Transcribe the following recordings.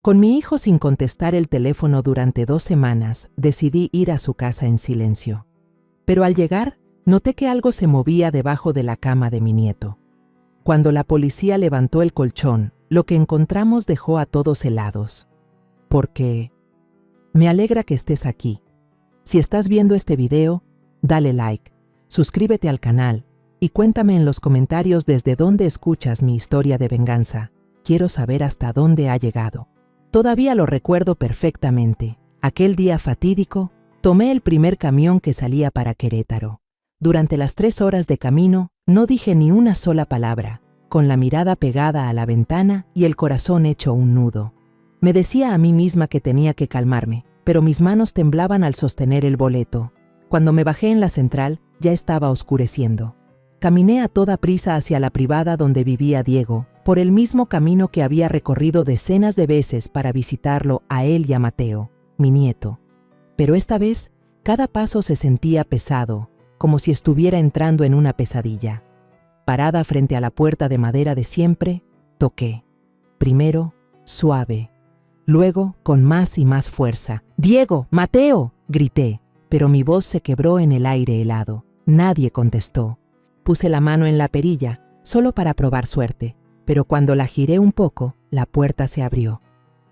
Con mi hijo sin contestar el teléfono durante 2 semanas, decidí ir a su casa en silencio. Pero al llegar, noté que algo se movía debajo de la cama de mi nieto. Cuando la policía levantó el colchón, lo que encontramos dejó a todos helados. Porque me alegra que estés aquí. Si estás viendo este video, dale like, suscríbete al canal y cuéntame en los comentarios desde dónde escuchas mi historia de venganza. Quiero saber hasta dónde ha llegado. Todavía lo recuerdo perfectamente. Aquel día fatídico, tomé el primer camión que salía para Querétaro. Durante las 3 horas de camino, no dije ni una sola palabra, con la mirada pegada a la ventana y el corazón hecho un nudo. Me decía a mí misma que tenía que calmarme, pero mis manos temblaban al sostener el boleto. Cuando me bajé en la central, ya estaba oscureciendo. Caminé a toda prisa hacia la privada donde vivía Diego, por el mismo camino que había recorrido decenas de veces para visitarlo a él y a Mateo, mi nieto. Pero esta vez, cada paso se sentía pesado, como si estuviera entrando en una pesadilla. Parada frente a la puerta de madera de siempre, toqué. Primero, suave. Luego, con más y más fuerza. ¡Diego! ¡Mateo! Grité, pero mi voz se quebró en el aire helado. Nadie contestó. Puse la mano en la perilla, solo para probar suerte, pero cuando la giré un poco, la puerta se abrió.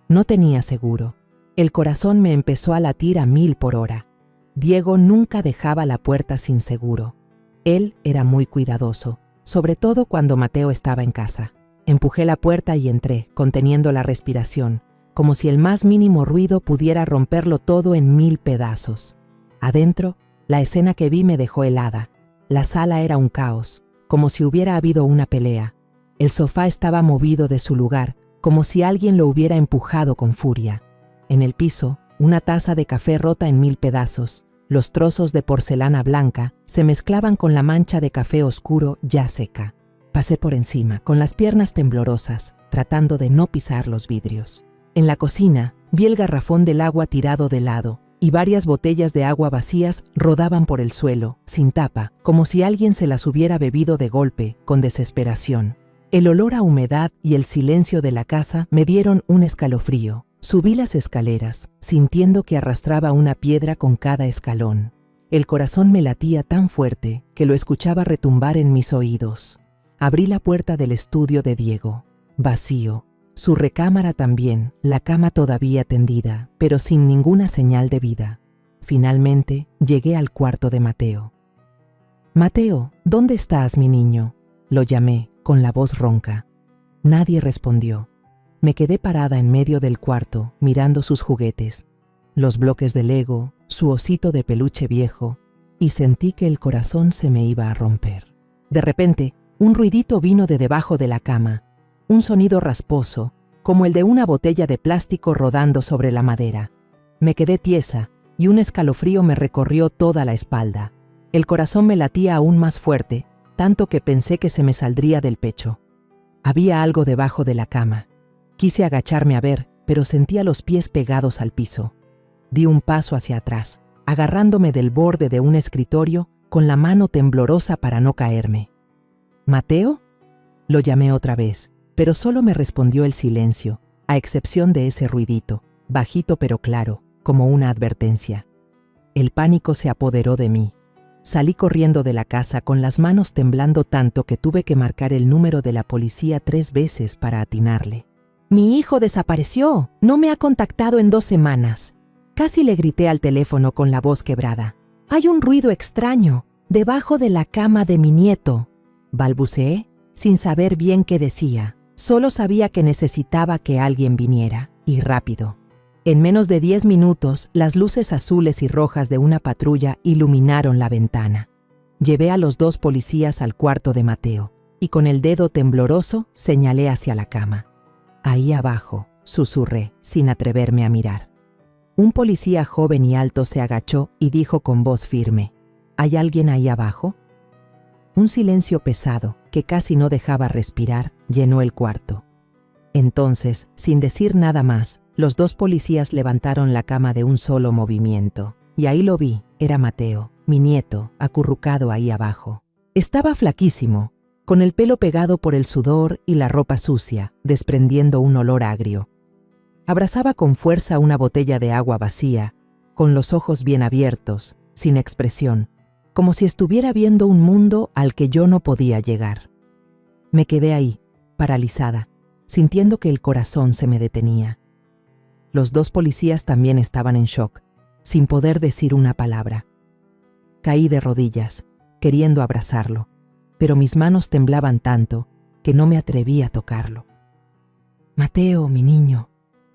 No tenía seguro. El corazón me empezó a latir a 1000 por hora. Diego nunca dejaba la puerta sin seguro. Él era muy cuidadoso, sobre todo cuando Mateo estaba en casa. Empujé la puerta y entré, conteniendo la respiración, como si el más mínimo ruido pudiera romperlo todo en 1000 pedazos. Adentro, la escena que vi me dejó helada. La sala era un caos, como si hubiera habido una pelea. El sofá estaba movido de su lugar, como si alguien lo hubiera empujado con furia. En el piso, una taza de café rota en 1000 pedazos. Los trozos de porcelana blanca se mezclaban con la mancha de café oscuro ya seca. Pasé por encima, con las piernas temblorosas, tratando de no pisar los vidrios. En la cocina, vi el garrafón del agua tirado de lado, y varias botellas de agua vacías rodaban por el suelo, sin tapa, como si alguien se las hubiera bebido de golpe, con desesperación. El olor a humedad y el silencio de la casa me dieron un escalofrío. Subí las escaleras, sintiendo que arrastraba una piedra con cada escalón. El corazón me latía tan fuerte que lo escuchaba retumbar en mis oídos. Abrí la puerta del estudio de Diego. Vacío. Su recámara también, la cama todavía tendida, pero sin ninguna señal de vida. Finalmente, llegué al cuarto de Mateo. «Mateo, ¿dónde estás, mi niño?», lo llamé, con la voz ronca. Nadie respondió. Me quedé parada en medio del cuarto, mirando sus juguetes, los bloques de Lego, su osito de peluche viejo, y sentí que el corazón se me iba a romper. De repente, un ruidito vino de debajo de la cama, un sonido rasposo, como el de una botella de plástico rodando sobre la madera. Me quedé tiesa y un escalofrío me recorrió toda la espalda. El corazón me latía aún más fuerte, tanto que pensé que se me saldría del pecho. Había algo debajo de la cama. Quise agacharme a ver, pero sentía los pies pegados al piso. Di un paso hacia atrás, agarrándome del borde de un escritorio con la mano temblorosa para no caerme. «¿Mateo?», lo llamé otra vez, pero solo me respondió el silencio, a excepción de ese ruidito, bajito pero claro, como una advertencia. El pánico se apoderó de mí. Salí corriendo de la casa con las manos temblando tanto que tuve que marcar el número de la policía 3 veces para atinarle. «Mi hijo desapareció. No me ha contactado en 2 semanas». Casi le grité al teléfono con la voz quebrada. «Hay un ruido extraño, debajo de la cama de mi nieto», balbuceé, sin saber bien qué decía. Solo sabía que necesitaba que alguien viniera, y rápido. En menos de 10 minutos, las luces azules y rojas de una patrulla iluminaron la ventana. Llevé a los 2 policías al cuarto de Mateo, y con el dedo tembloroso señalé hacia la cama. «Ahí abajo», susurré, sin atreverme a mirar. Un policía joven y alto se agachó y dijo con voz firme: «¿Hay alguien ahí abajo?». Un silencio pesado, que casi no dejaba respirar, llenó el cuarto. Entonces, sin decir nada más, los 2 policías levantaron la cama de un solo movimiento. Y ahí lo vi, era Mateo, mi nieto, acurrucado ahí abajo. Estaba flaquísimo, con el pelo pegado por el sudor y la ropa sucia, desprendiendo un olor agrio. Abrazaba con fuerza una botella de agua vacía, con los ojos bien abiertos, sin expresión, como si estuviera viendo un mundo al que yo no podía llegar. Me quedé ahí, paralizada, sintiendo que el corazón se me detenía. Los dos policías también estaban en shock, sin poder decir una palabra. Caí de rodillas, queriendo abrazarlo, pero mis manos temblaban tanto que no me atreví a tocarlo. «Mateo, mi niño»,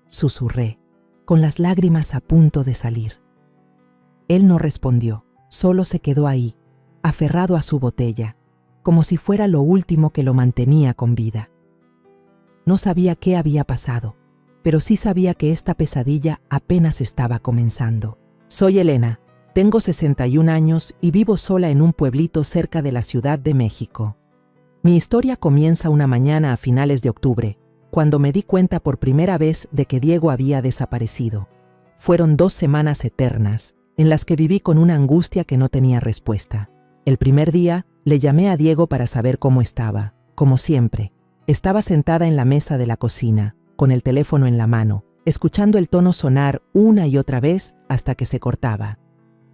susurré, con las lágrimas a punto de salir. Él no respondió, solo se quedó ahí, aferrado a su botella, como si fuera lo último que lo mantenía con vida. No sabía qué había pasado, pero sí sabía que esta pesadilla apenas estaba comenzando. Soy Elena, tengo 61 años y vivo sola en un pueblito cerca de la Ciudad de México. Mi historia comienza una mañana a finales de octubre, cuando me di cuenta por primera vez de que Diego había desaparecido. Fueron 2 semanas eternas, en las que viví con una angustia que no tenía respuesta. El primer día, le llamé a Diego para saber cómo estaba. Como siempre, estaba sentada en la mesa de la cocina, con el teléfono en la mano, escuchando el tono sonar una y otra vez hasta que se cortaba.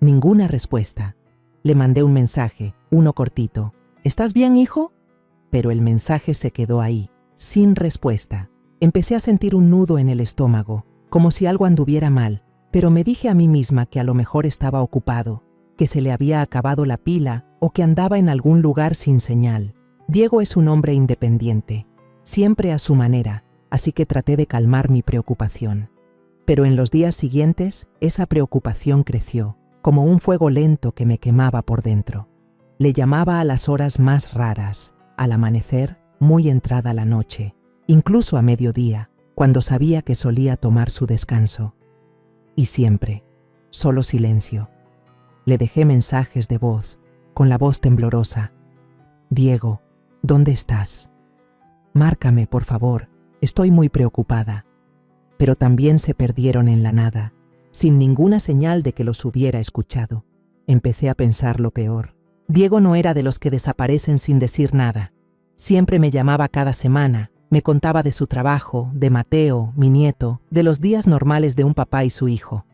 Ninguna respuesta. Le mandé un mensaje, uno cortito. «¿Estás bien, hijo?». Pero el mensaje se quedó ahí, sin respuesta. Empecé a sentir un nudo en el estómago, como si algo anduviera mal, pero me dije a mí misma que a lo mejor estaba ocupado, que se le había acabado la pila o que andaba en algún lugar sin señal. Diego es un hombre independiente, siempre a su manera, así que traté de calmar mi preocupación. Pero en los días siguientes, esa preocupación creció, como un fuego lento que me quemaba por dentro. Le llamaba a las horas más raras, al amanecer, muy entrada la noche, incluso a mediodía, cuando sabía que solía tomar su descanso. Y siempre, solo silencio. Le dejé mensajes de voz, con la voz temblorosa. «Diego, ¿dónde estás? Márcame, por favor, estoy muy preocupada». Pero también se perdieron en la nada, sin ninguna señal de que los hubiera escuchado. Empecé a pensar lo peor. Diego no era de los que desaparecen sin decir nada. Siempre me llamaba cada semana, me contaba de su trabajo, de Mateo, mi nieto, de los días normales de un papá y su hijo.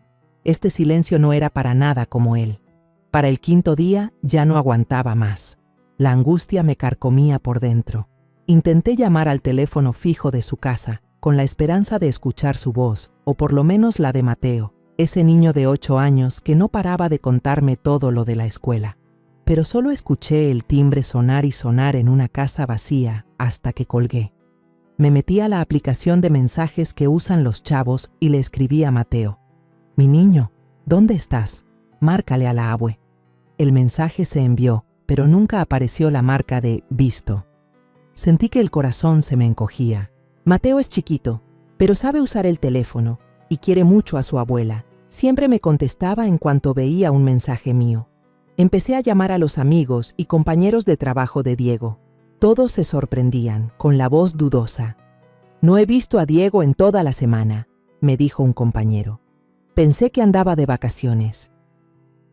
Este silencio no era para nada como él. Para el 5.º día ya no aguantaba más. La angustia me carcomía por dentro. Intenté llamar al teléfono fijo de su casa, con la esperanza de escuchar su voz, o por lo menos la de Mateo, ese niño de 8 años que no paraba de contarme todo lo de la escuela. Pero solo escuché el timbre sonar y sonar en una casa vacía hasta que colgué. Me metí a la aplicación de mensajes que usan los chavos y le escribí a Mateo. «Mi niño, ¿dónde estás? Márcale a la abue». El mensaje se envió, pero nunca apareció la marca de «visto». Sentí que el corazón se me encogía. Mateo es chiquito, pero sabe usar el teléfono y quiere mucho a su abuela. Siempre me contestaba en cuanto veía un mensaje mío. Empecé a llamar a los amigos y compañeros de trabajo de Diego. Todos se sorprendían, con la voz dudosa. «No he visto a Diego en toda la semana», me dijo un compañero. Pensé que andaba de vacaciones.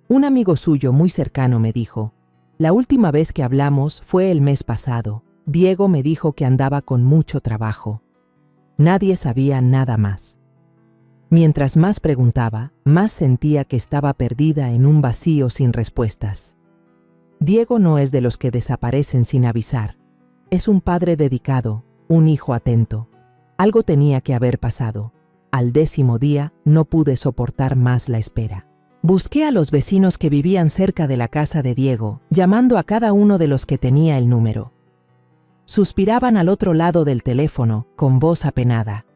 Un amigo suyo muy cercano me dijo: «La última vez que hablamos fue el mes pasado. Diego me dijo que andaba con mucho trabajo». Nadie sabía nada más. Mientras más preguntaba, más sentía que estaba perdida en un vacío sin respuestas. Diego no es de los que desaparecen sin avisar. Es un padre dedicado, un hijo atento. Algo tenía que haber pasado. Al 10.º día no pude soportar más la espera. Busqué a los vecinos que vivían cerca de la casa de Diego, llamando a cada uno de los que tenía el número. Suspiraban al otro lado del teléfono, con voz apenada.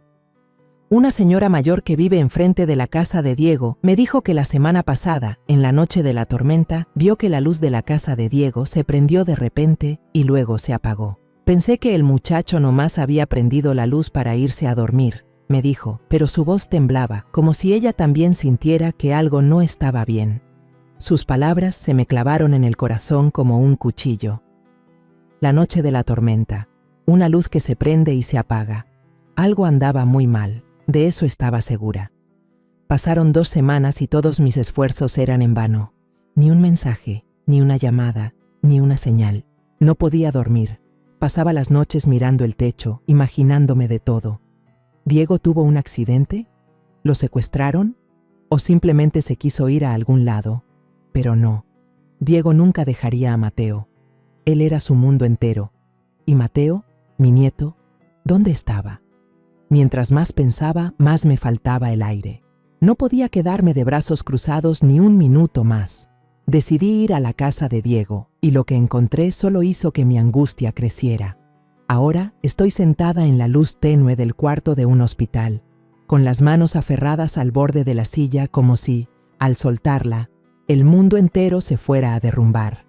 Una señora mayor que vive enfrente de la casa de Diego me dijo que la semana pasada, en la noche de la tormenta, vio que la luz de la casa de Diego se prendió de repente y luego se apagó. Pensé que el muchacho nomás había prendido la luz para irse a dormir, me dijo, pero su voz temblaba, como si ella también sintiera que algo no estaba bien. Sus palabras se me clavaron en el corazón como un cuchillo. La noche de la tormenta, una luz que se prende y se apaga. Algo andaba muy mal. De eso estaba segura. Pasaron 2 semanas y todos mis esfuerzos eran en vano. Ni un mensaje, ni una llamada, ni una señal. No podía dormir. Pasaba las noches mirando el techo, imaginándome de todo. ¿Diego tuvo un accidente? ¿Lo secuestraron? ¿O simplemente se quiso ir a algún lado? Pero no. Diego nunca dejaría a Mateo. Él era su mundo entero. ¿Y Mateo, mi nieto, dónde estaba? Mientras más pensaba, más me faltaba el aire. No podía quedarme de brazos cruzados ni un minuto más. Decidí ir a la casa de Diego, y lo que encontré solo hizo que mi angustia creciera. Ahora estoy sentada en la luz tenue del cuarto de un hospital, con las manos aferradas al borde de la silla como si, al soltarla, el mundo entero se fuera a derrumbar.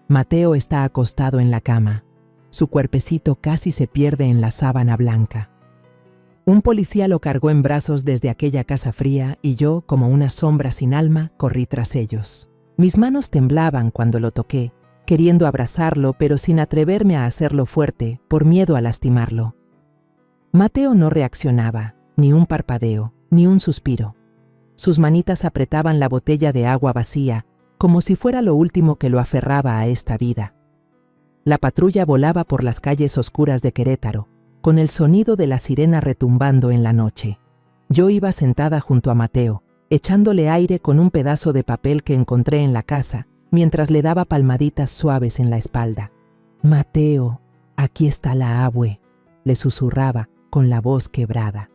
Mateo está acostado en la cama. Su cuerpecito casi se pierde en la sábana blanca. Un policía lo cargó en brazos desde aquella casa fría y yo, como una sombra sin alma, corrí tras ellos. Mis manos temblaban cuando lo toqué, queriendo abrazarlo, pero sin atreverme a hacerlo fuerte, por miedo a lastimarlo. Mateo no reaccionaba, ni un parpadeo, ni un suspiro. Sus manitas apretaban la botella de agua vacía, como si fuera lo último que lo aferraba a esta vida. La patrulla volaba por las calles oscuras de Querétaro, con el sonido de la sirena retumbando en la noche. Yo iba sentada junto a Mateo, echándole aire con un pedazo de papel que encontré en la casa, mientras le daba palmaditas suaves en la espalda. «Mateo, aquí está la abue», le susurraba con la voz quebrada.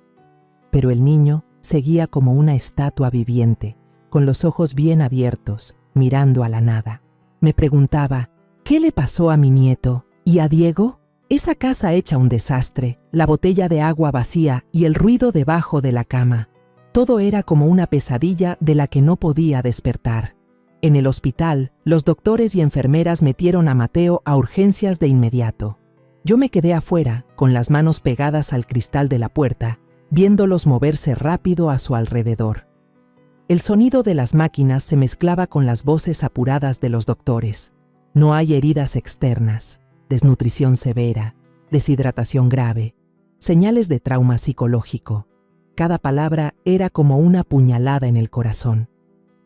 Pero el niño seguía como una estatua viviente, con los ojos bien abiertos, mirando a la nada. Me preguntaba, ¿qué le pasó a mi nieto? ¿Y a Diego? Esa casa hecha un desastre, la botella de agua vacía y el ruido debajo de la cama. Todo era como una pesadilla de la que no podía despertar. En el hospital, los doctores y enfermeras metieron a Mateo a urgencias de inmediato. Yo me quedé afuera, con las manos pegadas al cristal de la puerta, viéndolos moverse rápido a su alrededor. El sonido de las máquinas se mezclaba con las voces apuradas de los doctores. No hay heridas externas, desnutrición severa, deshidratación grave, señales de trauma psicológico. Cada palabra era como una puñalada en el corazón.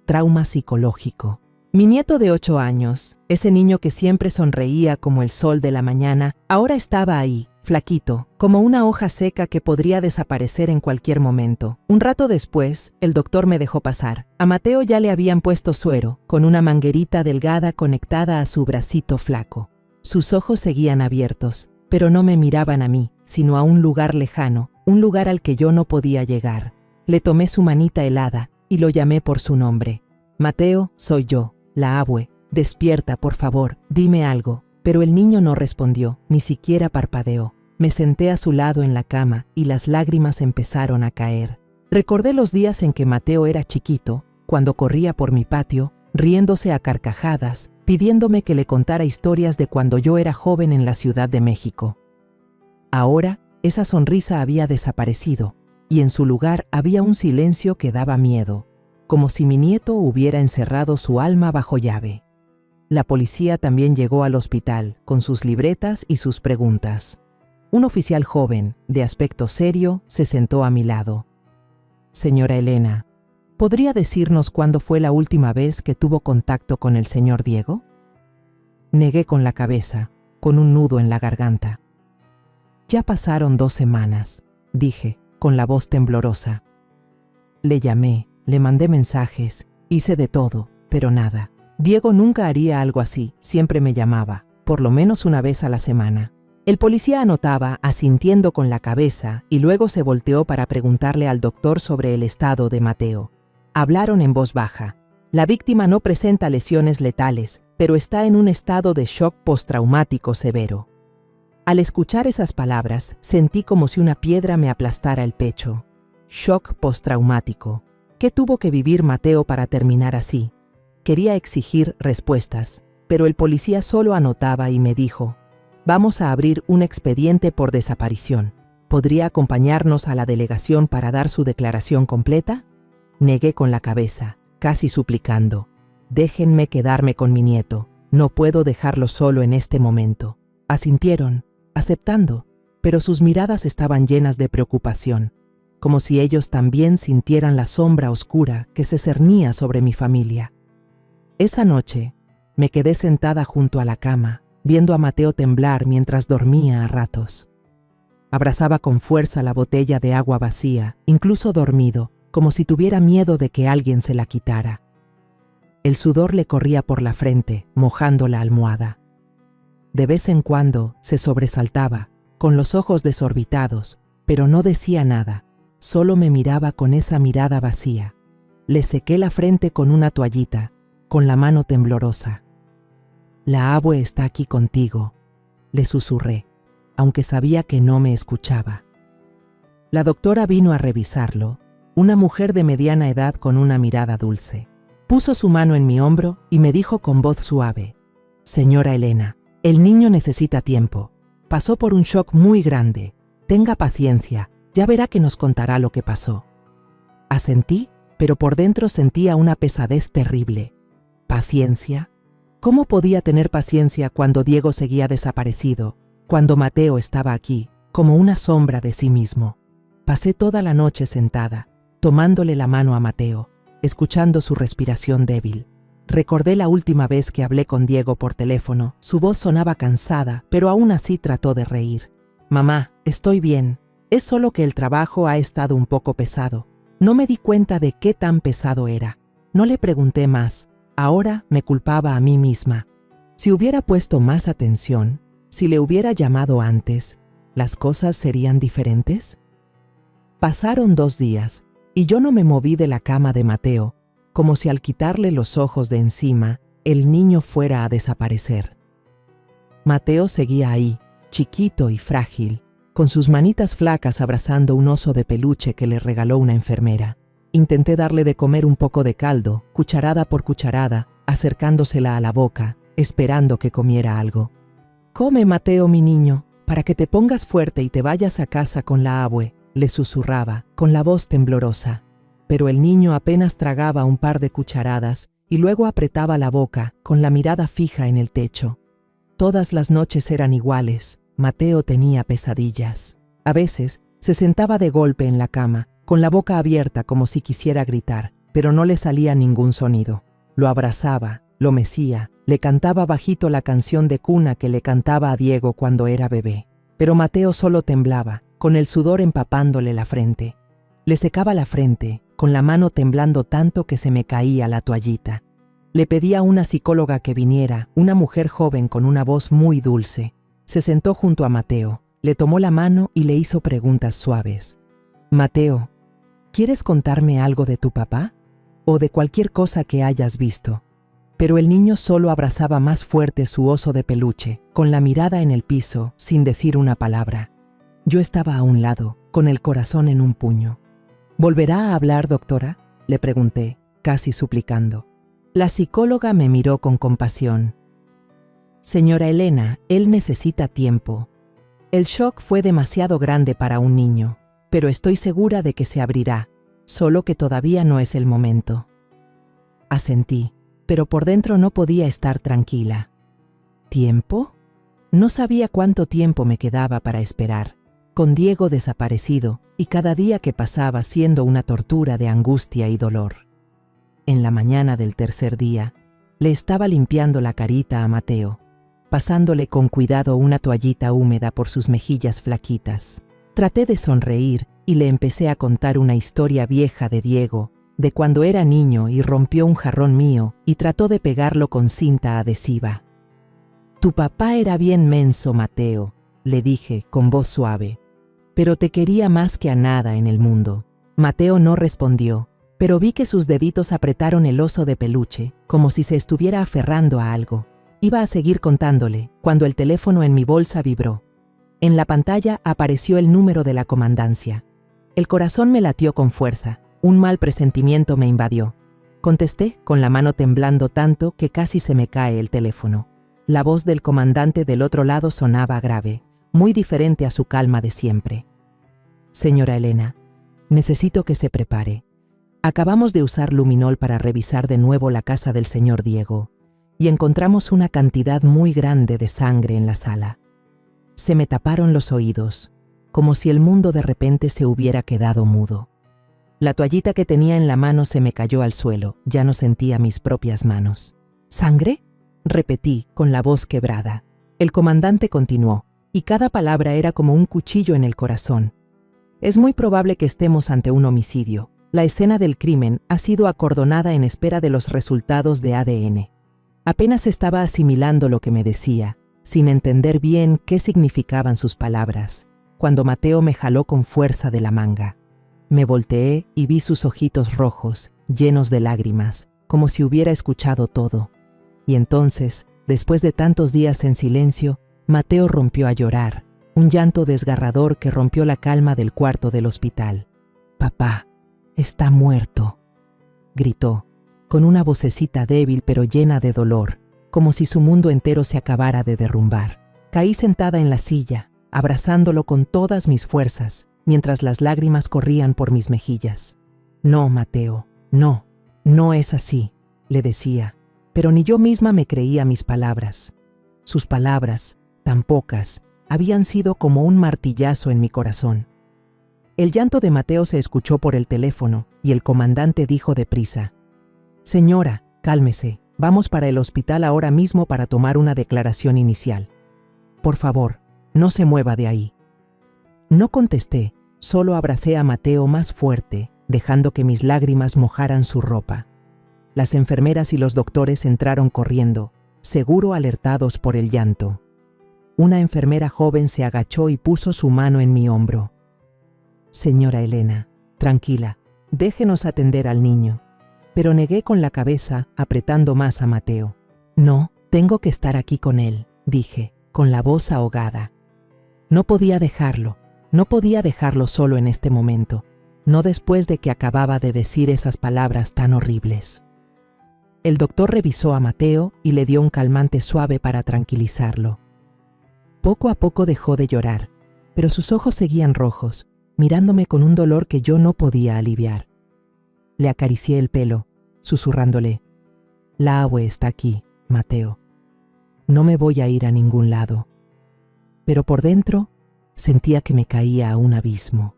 Trauma psicológico. Mi nieto de 8 años, ese niño que siempre sonreía como el sol de la mañana, ahora estaba ahí, flaquito, como una hoja seca que podría desaparecer en cualquier momento. Un rato después, el doctor me dejó pasar. A Mateo ya le habían puesto suero, con una manguerita delgada conectada a su bracito flaco. Sus ojos seguían abiertos, pero no me miraban a mí, sino a un lugar lejano, un lugar al que yo no podía llegar. Le tomé su manita helada y lo llamé por su nombre. Mateo, soy yo, la abue. Despierta, por favor, dime algo. Pero el niño no respondió, ni siquiera parpadeó. Me senté a su lado en la cama y las lágrimas empezaron a caer. Recordé los días en que Mateo era chiquito, cuando corría por mi patio, riéndose a carcajadas, pidiéndome que le contara historias de cuando yo era joven en la Ciudad de México. Ahora, esa sonrisa había desaparecido, y en su lugar había un silencio que daba miedo, como si mi nieto hubiera encerrado su alma bajo llave. La policía también llegó al hospital, con sus libretas y sus preguntas. Un oficial joven, de aspecto serio, se sentó a mi lado. «Señora Elena, ¿podría decirnos cuándo fue la última vez que tuvo contacto con el señor Diego?» Negué con la cabeza, con un nudo en la garganta. «Ya pasaron 2 semanas», dije, con la voz temblorosa. Le llamé, le mandé mensajes, hice de todo, pero nada. Diego nunca haría algo así, siempre me llamaba, por lo menos una vez a la semana. El policía anotaba, asintiendo con la cabeza, y luego se volteó para preguntarle al doctor sobre el estado de Mateo. Hablaron en voz baja. La víctima no presenta lesiones letales, pero está en un estado de shock postraumático severo. Al escuchar esas palabras, sentí como si una piedra me aplastara el pecho. Shock postraumático. ¿Qué tuvo que vivir Mateo para terminar así? Quería exigir respuestas, pero el policía solo anotaba y me dijo: «Vamos a abrir un expediente por desaparición. ¿Podría acompañarnos a la delegación para dar su declaración completa?» Negué con la cabeza, casi suplicando: «Déjenme quedarme con mi nieto. No puedo dejarlo solo en este momento». Asintieron, aceptando, pero sus miradas estaban llenas de preocupación, como si ellos también sintieran la sombra oscura que se cernía sobre mi familia. Esa noche, me quedé sentada junto a la cama, viendo a Mateo temblar mientras dormía a ratos. Abrazaba con fuerza la botella de agua vacía, incluso dormido, como si tuviera miedo de que alguien se la quitara. El sudor le corría por la frente, mojando la almohada. De vez en cuando se sobresaltaba, con los ojos desorbitados, pero no decía nada, solo me miraba con esa mirada vacía. Le sequé la frente con una toallita, con la mano temblorosa. «La abue está aquí contigo», le susurré, aunque sabía que no me escuchaba. La doctora vino a revisarlo, una mujer de mediana edad con una mirada dulce. Puso su mano en mi hombro y me dijo con voz suave: «Señora Elena, el niño necesita tiempo. Pasó por un shock muy grande. Tenga paciencia, ya verá que nos contará lo que pasó». Asentí, pero por dentro sentía una pesadez terrible. ¿Paciencia? ¿Cómo podía tener paciencia cuando Diego seguía desaparecido, cuando Mateo estaba aquí, como una sombra de sí mismo? Pasé toda la noche sentada, tomándole la mano a Mateo, escuchando su respiración débil. Recordé la última vez que hablé con Diego por teléfono. Su voz sonaba cansada, pero aún así trató de reír. «Mamá, estoy bien. Es solo que el trabajo ha estado un poco pesado. No me di cuenta de qué tan pesado era. No le pregunté más. Ahora me culpaba a mí misma. Si hubiera puesto más atención, si le hubiera llamado antes, ¿las cosas serían diferentes?». Pasaron 2 días, y yo no me moví de la cama de Mateo, como si al quitarle los ojos de encima, el niño fuera a desaparecer. Mateo seguía ahí, chiquito y frágil, con sus manitas flacas abrazando un oso de peluche que le regaló una enfermera. Intenté darle de comer un poco de caldo, cucharada por cucharada, acercándosela a la boca, esperando que comiera algo. «Come, Mateo, mi niño, para que te pongas fuerte y te vayas a casa con la abue», le susurraba, con la voz temblorosa. Pero el niño apenas tragaba un par de cucharadas y luego apretaba la boca, con la mirada fija en el techo. Todas las noches eran iguales. Mateo tenía pesadillas. A veces se sentaba de golpe en la cama, con la boca abierta como si quisiera gritar, pero no le salía ningún sonido. Lo abrazaba, lo mecía, le cantaba bajito la canción de cuna que le cantaba a Diego cuando era bebé. Pero Mateo solo temblaba, con el sudor empapándole la frente. Le secaba la frente, con la mano temblando tanto que se me caía la toallita. Le pedí a una psicóloga que viniera, una mujer joven con una voz muy dulce. Se sentó junto a Mateo, le tomó la mano y le hizo preguntas suaves. «Mateo, ¿quieres contarme algo de tu papá? O de cualquier cosa que hayas visto». Pero el niño solo abrazaba más fuerte su oso de peluche, con la mirada en el piso, sin decir una palabra. Yo estaba a un lado, con el corazón en un puño. «¿Volverá a hablar, doctora?», le pregunté, casi suplicando. La psicóloga me miró con compasión. «Señora Elena, él necesita tiempo. El shock fue demasiado grande para un niño, pero estoy segura de que se abrirá, solo que todavía no es el momento». Asentí, pero por dentro no podía estar tranquila. ¿Tiempo? No sabía cuánto tiempo me quedaba para esperar, con Diego desaparecido y cada día que pasaba siendo una tortura de angustia y dolor. En la mañana del tercer día, le estaba limpiando la carita a Mateo, pasándole con cuidado una toallita húmeda por sus mejillas flaquitas. Traté de sonreír y le empecé a contar una historia vieja de Diego, de cuando era niño y rompió un jarrón mío y trató de pegarlo con cinta adhesiva. «Tu papá era bien menso, Mateo», le dije con voz suave, «pero te quería más que a nada en el mundo». Mateo no respondió, pero vi que sus deditos apretaron el oso de peluche, como si se estuviera aferrando a algo. Iba a seguir contándole, cuando el teléfono en mi bolsa vibró. En la pantalla apareció el número de la comandancia. El corazón me latió con fuerza. Un mal presentimiento me invadió. Contesté, con la mano temblando tanto que casi se me cae el teléfono. La voz del comandante del otro lado sonaba grave, muy diferente a su calma de siempre. «Señora Elena, necesito que se prepare. Acabamos de usar luminol para revisar de nuevo la casa del señor Diego y encontramos una cantidad muy grande de sangre en la sala». Se me taparon los oídos, como si el mundo de repente se hubiera quedado mudo. La toallita que tenía en la mano se me cayó al suelo, ya no sentía mis propias manos. «¿Sangre?», repetí, con la voz quebrada. El comandante continuó. y cada palabra era como un cuchillo en el corazón. Es muy probable que estemos ante un homicidio. La escena del crimen ha sido acordonada en espera de los resultados de ADN. Apenas estaba asimilando lo que me decía, sin entender bien qué significaban sus palabras, cuando Mateo me jaló con fuerza de la manga. Me volteé y vi sus ojitos rojos, llenos de lágrimas, como si hubiera escuchado todo. Y entonces, después de tantos días en silencio, Mateo rompió a llorar, un llanto desgarrador que rompió la calma del cuarto del hospital. «Papá, está muerto», gritó, con una vocecita débil pero llena de dolor, como si su mundo entero se acabara de derrumbar. Caí sentada en la silla, abrazándolo con todas mis fuerzas, mientras las lágrimas corrían por mis mejillas. «No, Mateo, no, no es así», le decía, pero ni yo misma me creía mis palabras. Sus palabras, tan pocas, habían sido como un martillazo en mi corazón. El llanto de Mateo se escuchó por el teléfono y el comandante dijo deprisa: «Señora, cálmese, vamos para el hospital ahora mismo para tomar una declaración inicial. Por favor, no se mueva de ahí». No contesté, solo abracé a Mateo más fuerte, dejando que mis lágrimas mojaran su ropa. Las enfermeras y los doctores entraron corriendo, seguro alertados por el llanto. Una enfermera joven se agachó y puso su mano en mi hombro. «Señora Elena, tranquila, déjenos atender al niño». Pero negué con la cabeza, apretando más a Mateo. «No, tengo que estar aquí con él», dije, con la voz ahogada. No podía dejarlo solo en este momento, no después de que acababa de decir esas palabras tan horribles. El doctor revisó a Mateo y le dio un calmante suave para tranquilizarlo. Poco a poco dejó de llorar, pero sus ojos seguían rojos, mirándome con un dolor que yo no podía aliviar. Le acaricié el pelo, susurrándole: «La abue está aquí, Mateo. No me voy a ir a ningún lado». Pero por dentro sentía que me caía a un abismo.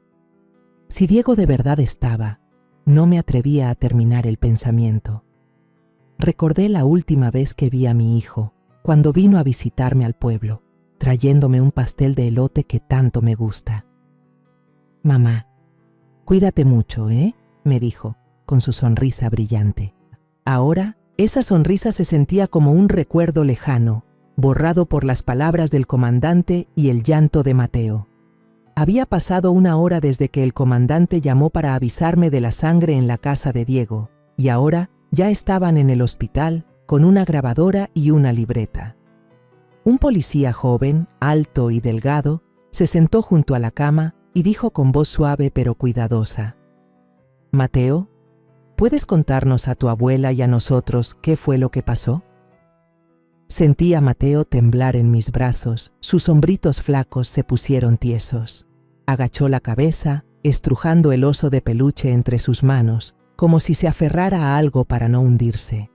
Si Diego de verdad estaba, no me atrevía a terminar el pensamiento. Recordé la última vez que vi a mi hijo, cuando vino a visitarme al pueblo, trayéndome un pastel de elote que tanto me gusta. «Mamá, cuídate mucho, ¿eh?», me dijo, con su sonrisa brillante. Ahora, esa sonrisa se sentía como un recuerdo lejano, borrado por las palabras del comandante y el llanto de Mateo. Había pasado 1 hora desde que el comandante llamó para avisarme de la sangre en la casa de Diego, y ahora ya estaban en el hospital con una grabadora y una libreta. Un policía joven, alto y delgado, se sentó junto a la cama y dijo con voz suave pero cuidadosa: «Mateo, ¿puedes contarnos a tu abuela y a nosotros qué fue lo que pasó?». Sentí a Mateo temblar en mis brazos, sus hombritos flacos se pusieron tiesos. Agachó la cabeza, estrujando el oso de peluche entre sus manos, como si se aferrara a algo para no hundirse.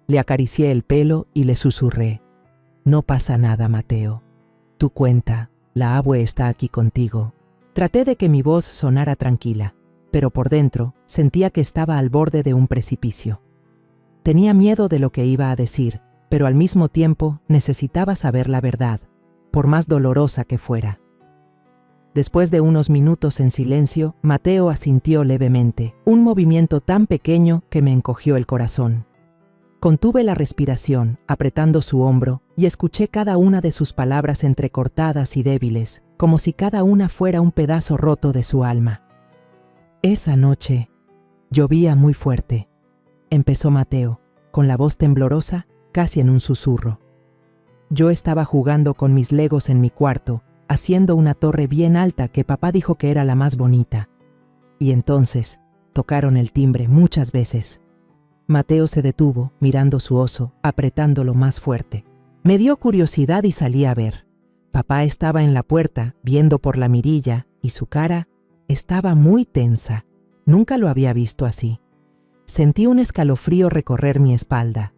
Le acaricié el pelo y le susurré: «No pasa nada, Mateo. Tú cuenta, la abue está aquí contigo». Traté de que mi voz sonara tranquila, pero por dentro sentía que estaba al borde de un precipicio. Tenía miedo de lo que iba a decir, pero al mismo tiempo necesitaba saber la verdad, por más dolorosa que fuera. Después de unos minutos en silencio, Mateo asintió levemente, un movimiento tan pequeño que me encogió el corazón. Contuve la respiración, apretando su hombro, y escuché cada una de sus palabras entrecortadas y débiles, como si cada una fuera un pedazo roto de su alma. «Esa noche llovía muy fuerte», empezó Mateo, con la voz temblorosa, casi en un susurro. «Yo estaba jugando con mis legos en mi cuarto, haciendo una torre bien alta que papá dijo que era la más bonita. Y entonces tocaron el timbre muchas veces». Mateo se detuvo, mirando su oso, apretándolo más fuerte. Me dio curiosidad y salí a ver. Papá estaba en la puerta, viendo por la mirilla, y su cara estaba muy tensa. Nunca lo había visto así. Sentí un escalofrío recorrer mi espalda.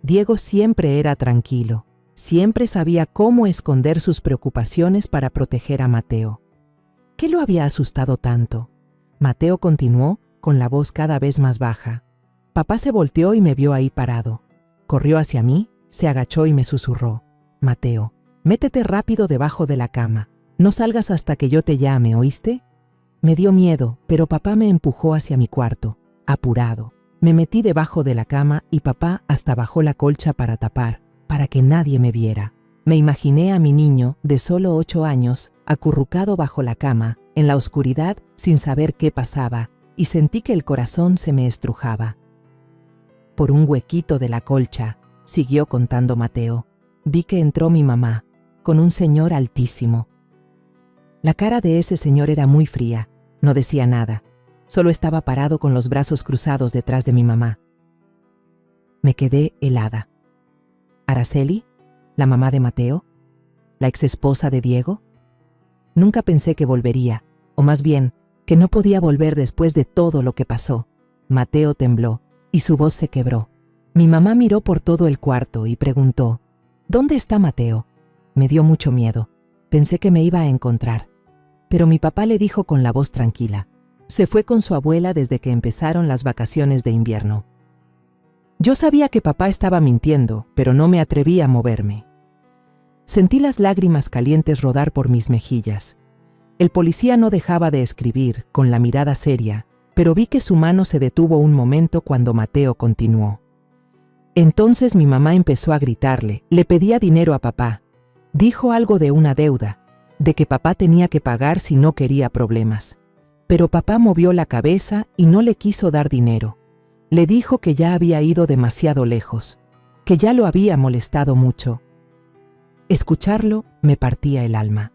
Diego siempre era tranquilo. Siempre sabía cómo esconder sus preocupaciones para proteger a Mateo. ¿Qué lo había asustado tanto? Mateo continuó, con la voz cada vez más baja. Papá se volteó y me vio ahí parado. Corrió hacia mí, se agachó y me susurró: «Mateo, Métete rápido debajo de la cama. No salgas hasta que yo te llame, ¿oíste? Me dio miedo, pero papá me empujó hacia mi cuarto, apurado. Me metí debajo de la cama y papá hasta bajó la colcha para tapar, para que nadie me viera. Me imaginé a mi niño, de solo 8 años, acurrucado bajo la cama, en la oscuridad, sin saber qué pasaba, y sentí que el corazón se me estrujaba. Por un huequito de la colcha, siguió contando Mateo, vi que entró mi mamá, con un señor altísimo. La cara de ese señor era muy fría, no decía nada, solo estaba parado con los brazos cruzados detrás de mi mamá. Me quedé helada. ¿Araceli? ¿La mamá de Mateo? ¿La exesposa de Diego? Nunca pensé que volvería, o más bien, que no podía volver después de todo lo que pasó. Mateo tembló, y su voz se quebró. Mi mamá miró por todo el cuarto y preguntó, ¿dónde está Mateo? Me dio mucho miedo. Pensé que me iba a encontrar. Pero mi papá le dijo con la voz tranquila. Se fue con su abuela desde que empezaron las vacaciones de invierno. Yo sabía que papá estaba mintiendo, pero no me atreví a moverme. Sentí las lágrimas calientes rodar por mis mejillas. El policía no dejaba de escribir, con la mirada seria, pero vi que su mano se detuvo un momento cuando Mateo continuó. Entonces mi mamá empezó a gritarle, le pedía dinero a papá. Dijo algo de una deuda, de que papá tenía que pagar si no quería problemas. Pero papá movió la cabeza y no le quiso dar dinero. Le dijo que ya había ido demasiado lejos, que ya lo había molestado mucho. Escucharlo me partía el alma.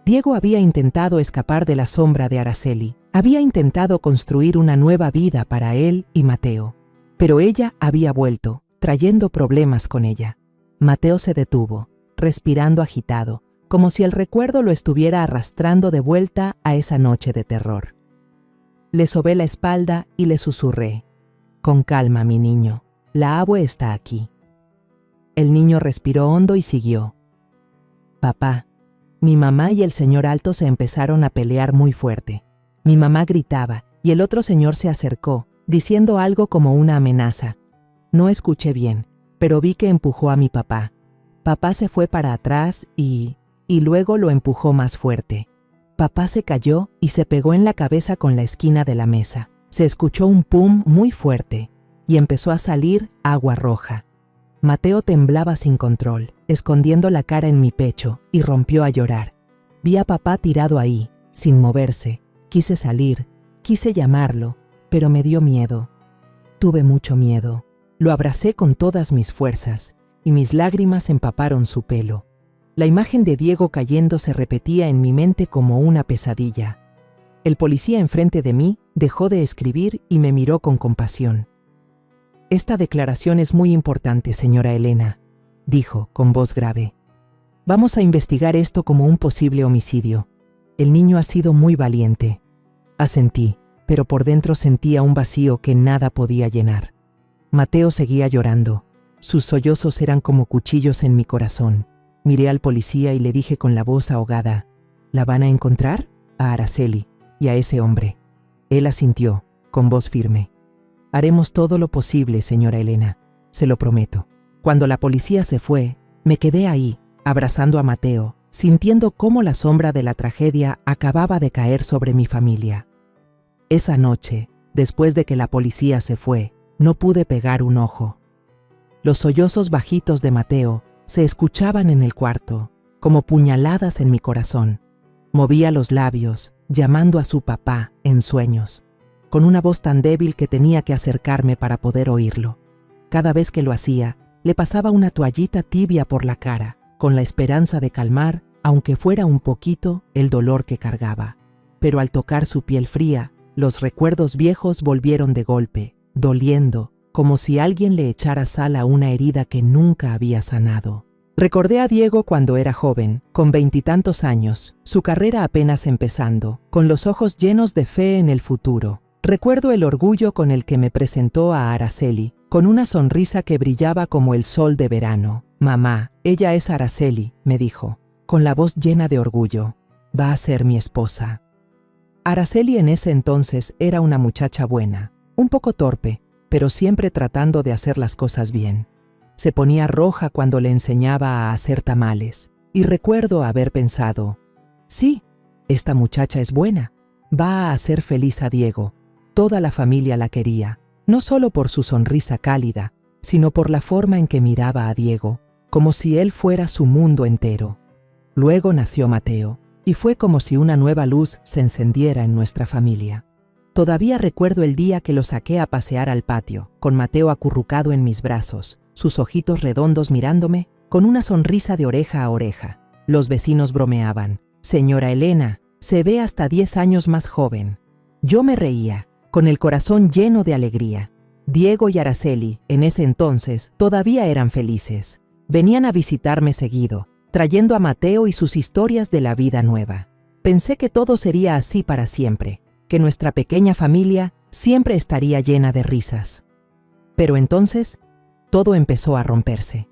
Diego había intentado escapar de la sombra de Araceli, había intentado construir una nueva vida para él y Mateo, pero ella había vuelto, trayendo problemas con ella. Mateo se detuvo, respirando agitado, como si el recuerdo lo estuviera arrastrando de vuelta a esa noche de terror. Le sobé la espalda y le susurré, «Con calma, mi niño, la abue está aquí». El niño respiró hondo y siguió. «Papá, mi mamá y el señor Alto se empezaron a pelear muy fuerte. Mi mamá gritaba y el otro señor se acercó, diciendo algo como una amenaza. No escuché bien, pero vi que empujó a mi papá. Papá se fue para atrás y luego lo empujó más fuerte. Papá se cayó y se pegó en la cabeza con la esquina de la mesa. Se escuchó un pum muy fuerte y empezó a salir agua roja. Mateo temblaba sin control, escondiendo la cara en mi pecho, y rompió a llorar. Vi a papá tirado ahí, sin moverse. Quise salir, quise llamarlo, pero me dio miedo. Tuve mucho miedo. Lo abracé con todas mis fuerzas, y mis lágrimas empaparon su pelo. La imagen de Diego cayendo se repetía en mi mente como una pesadilla. El policía enfrente de mí dejó de escribir y me miró con compasión. «Esta declaración es muy importante, señora Elena», dijo con voz grave. «Vamos a investigar esto como un posible homicidio. El niño ha sido muy valiente». Asentí, pero por dentro sentía un vacío que nada podía llenar. Mateo seguía llorando. Sus sollozos eran como cuchillos en mi corazón. Miré al policía y le dije con la voz ahogada, «¿La van a encontrar? A Araceli y a ese hombre». Él asintió, con voz firme. «Haremos todo lo posible, señora Elena, se lo prometo». Cuando la policía se fue, me quedé ahí, abrazando a Mateo, sintiendo cómo la sombra de la tragedia acababa de caer sobre mi familia. Esa noche, después de que la policía se fue, no pude pegar un ojo. Los sollozos bajitos de Mateo se escuchaban en el cuarto, como puñaladas en mi corazón. Movía los labios, llamando a su papá en sueños, con una voz tan débil que tenía que acercarme para poder oírlo. Cada vez que lo hacía, le pasaba una toallita tibia por la cara, con la esperanza de calmar, aunque fuera un poquito, el dolor que cargaba. Pero al tocar su piel fría, los recuerdos viejos volvieron de golpe, doliendo, como si alguien le echara sal a una herida que nunca había sanado. Recordé a Diego cuando era joven, con 20 y tantos años, su carrera apenas empezando, con los ojos llenos de fe en el futuro. Recuerdo el orgullo con el que me presentó a Araceli, con una sonrisa que brillaba como el sol de verano. «Mamá, ella es Araceli», me dijo, con la voz llena de orgullo. «Va a ser mi esposa». Araceli en ese entonces era una muchacha buena, un poco torpe, pero siempre tratando de hacer las cosas bien. Se ponía roja cuando le enseñaba a hacer tamales. y recuerdo haber pensado, sí, esta muchacha es buena, va a hacer feliz a Diego. Toda la familia la quería, no solo por su sonrisa cálida, sino por la forma en que miraba a Diego, como si él fuera su mundo entero. Luego nació Mateo, y fue como si una nueva luz se encendiera en nuestra familia. Todavía recuerdo el día que lo saqué a pasear al patio, con Mateo acurrucado en mis brazos, sus ojitos redondos mirándome, con una sonrisa de oreja a oreja. Los vecinos bromeaban. «Señora Elena, se ve hasta 10 años más joven». Yo me reía, con el corazón lleno de alegría. Diego y Araceli, en ese entonces, todavía eran felices. Venían a visitarme seguido, trayendo a Mateo y sus historias de la vida nueva. Pensé que todo sería así para siempre, que nuestra pequeña familia siempre estaría llena de risas. Pero entonces, todo empezó a romperse.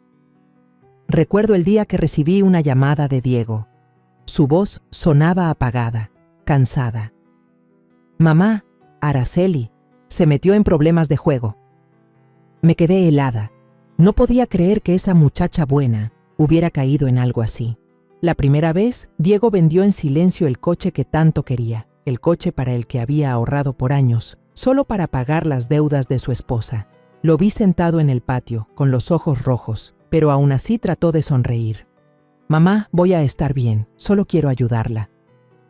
Recuerdo el día que recibí una llamada de Diego. Su voz sonaba apagada, cansada. «Mamá, Araceli, se metió en problemas de juego». Me quedé helada. No podía creer que esa muchacha buena hubiera caído en algo así. La primera vez, Diego vendió en silencio el coche que tanto quería, el coche para el que había ahorrado por años, solo para pagar las deudas de su esposa. Lo vi sentado en el patio, con los ojos rojos, pero aún así trató de sonreír. «Mamá, voy a estar bien, solo quiero ayudarla».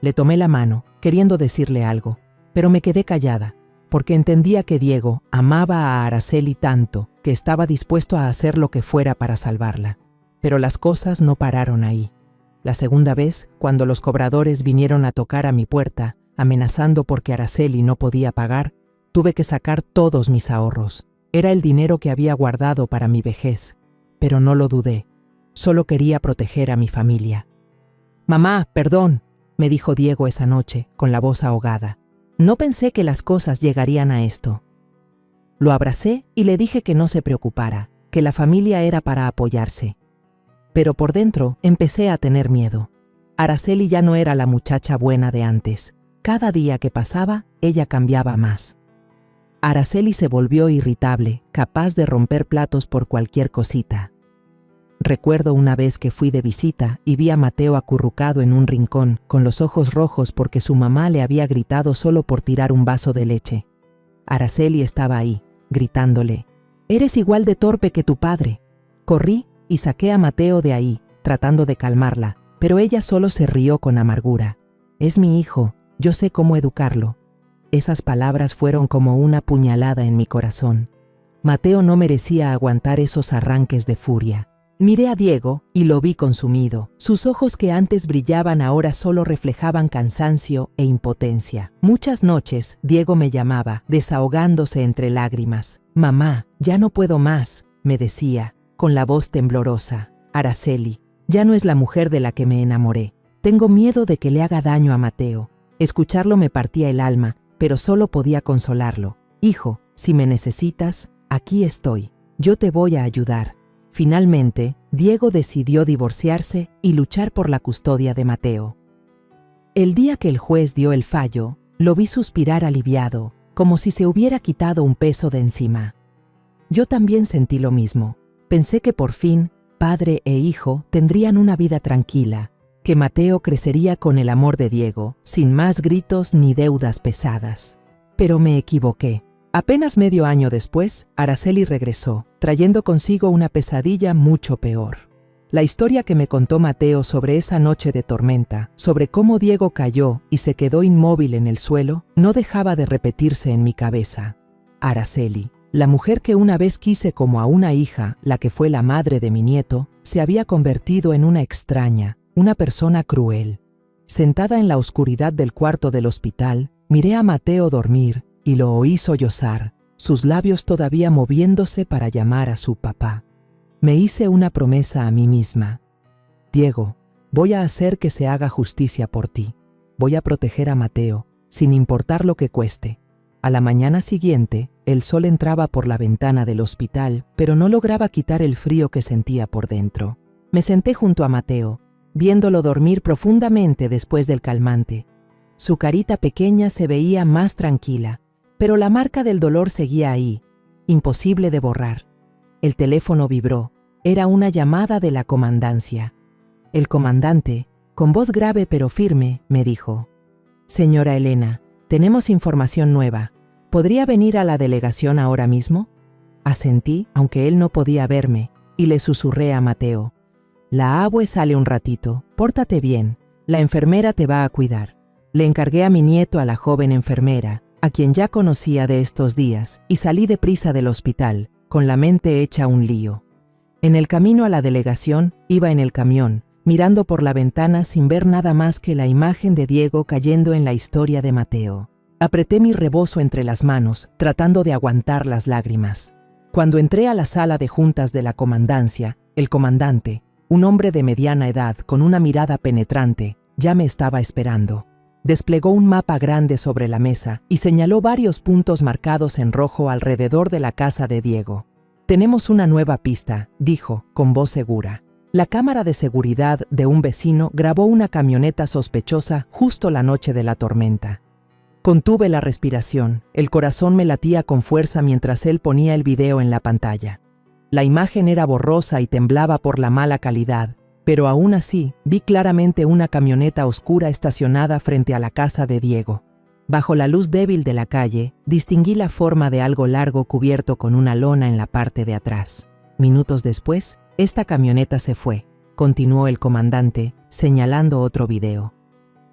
Le tomé la mano, queriendo decirle algo, pero me quedé callada, porque entendía que Diego amaba a Araceli tanto que estaba dispuesto a hacer lo que fuera para salvarla. Pero las cosas no pararon ahí. La segunda vez, cuando los cobradores vinieron a tocar a mi puerta, amenazando porque Araceli no podía pagar, tuve que sacar todos mis ahorros. Era el dinero que había guardado para mi vejez, pero no lo dudé. Solo quería proteger a mi familia. «Mamá, perdón», me dijo Diego esa noche, con la voz ahogada. No pensé que las cosas llegarían a esto. Lo abracé y le dije que no se preocupara, que la familia era para apoyarse. Pero por dentro empecé a tener miedo. Araceli ya no era la muchacha buena de antes. Cada día que pasaba, ella cambiaba más. Araceli se volvió irritable, capaz de romper platos por cualquier cosita. Recuerdo una vez que fui de visita y vi a Mateo acurrucado en un rincón, con los ojos rojos porque su mamá le había gritado solo por tirar un vaso de leche. Araceli estaba ahí, gritándole: «Eres igual de torpe que tu padre». Corrí y saqué a Mateo de ahí, tratando de calmarla, pero ella solo se rió con amargura. «Es mi hijo, yo sé cómo educarlo». Esas palabras fueron como una puñalada en mi corazón. Mateo no merecía aguantar esos arranques de furia. Miré a Diego y lo vi consumido. Sus ojos que antes brillaban ahora solo reflejaban cansancio e impotencia. Muchas noches Diego me llamaba, desahogándose entre lágrimas. «Mamá, ya no puedo más», me decía, con la voz temblorosa. «Araceli, ya no es la mujer de la que me enamoré. Tengo miedo de que le haga daño a Mateo». Escucharlo me partía el alma, pero solo podía consolarlo. «Hijo, si me necesitas, aquí estoy. Yo te voy a ayudar». Finalmente, Diego decidió divorciarse y luchar por la custodia de Mateo. El día que el juez dio el fallo, lo vi suspirar aliviado, como si se hubiera quitado un peso de encima. Yo también sentí lo mismo. Pensé que por fin, padre e hijo tendrían una vida tranquila, que Mateo crecería con el amor de Diego, sin más gritos ni deudas pesadas. Pero me equivoqué. Apenas medio año después, Araceli regresó, trayendo consigo una pesadilla mucho peor. La historia que me contó Mateo sobre esa noche de tormenta, sobre cómo Diego cayó y se quedó inmóvil en el suelo, no dejaba de repetirse en mi cabeza. Araceli, la mujer que una vez quise como a una hija, la que fue la madre de mi nieto, se había convertido en una extraña, una persona cruel. Sentada en la oscuridad del cuarto del hospital, miré a Mateo dormir y lo oí sollozar, sus labios todavía moviéndose para llamar a su papá. Me hice una promesa a mí misma. «Diego, voy a hacer que se haga justicia por ti. Voy a proteger a Mateo, sin importar lo que cueste». A la mañana siguiente, el sol entraba por la ventana del hospital, pero no lograba quitar el frío que sentía por dentro. Me senté junto a Mateo, viéndolo dormir profundamente después del calmante. Su carita pequeña se veía más tranquila, pero la marca del dolor seguía ahí, imposible de borrar. El teléfono vibró. Era una llamada de la comandancia. El comandante, con voz grave pero firme, me dijo: «Señora Elena, tenemos información nueva. ¿Podría venir a la delegación ahora mismo?». Asentí, aunque él no podía verme, y le susurré a Mateo: «La abue sale un ratito, pórtate bien, la enfermera te va a cuidar». Le encargué a mi nieto a la joven enfermera, a quien ya conocía de estos días, y salí deprisa del hospital, con la mente hecha un lío. En el camino a la delegación, iba en el camión, mirando por la ventana sin ver nada más que la imagen de Diego cayendo en la historia de Mateo. Apreté mi rebozo entre las manos, tratando de aguantar las lágrimas. Cuando entré a la sala de juntas de la comandancia, el comandante, un hombre de mediana edad con una mirada penetrante, ya me estaba esperando. Desplegó un mapa grande sobre la mesa y señaló varios puntos marcados en rojo alrededor de la casa de Diego. «Tenemos una nueva pista», dijo, con voz segura. La cámara de seguridad de un vecino grabó una camioneta sospechosa justo la noche de la tormenta. Contuve la respiración, el corazón me latía con fuerza mientras él ponía el video en la pantalla. La imagen era borrosa y temblaba por la mala calidad, pero aún así vi claramente una camioneta oscura estacionada frente a la casa de Diego. Bajo la luz débil de la calle, distinguí la forma de algo largo cubierto con una lona en la parte de atrás. Minutos después, esta camioneta se fue, continuó el comandante, señalando otro video.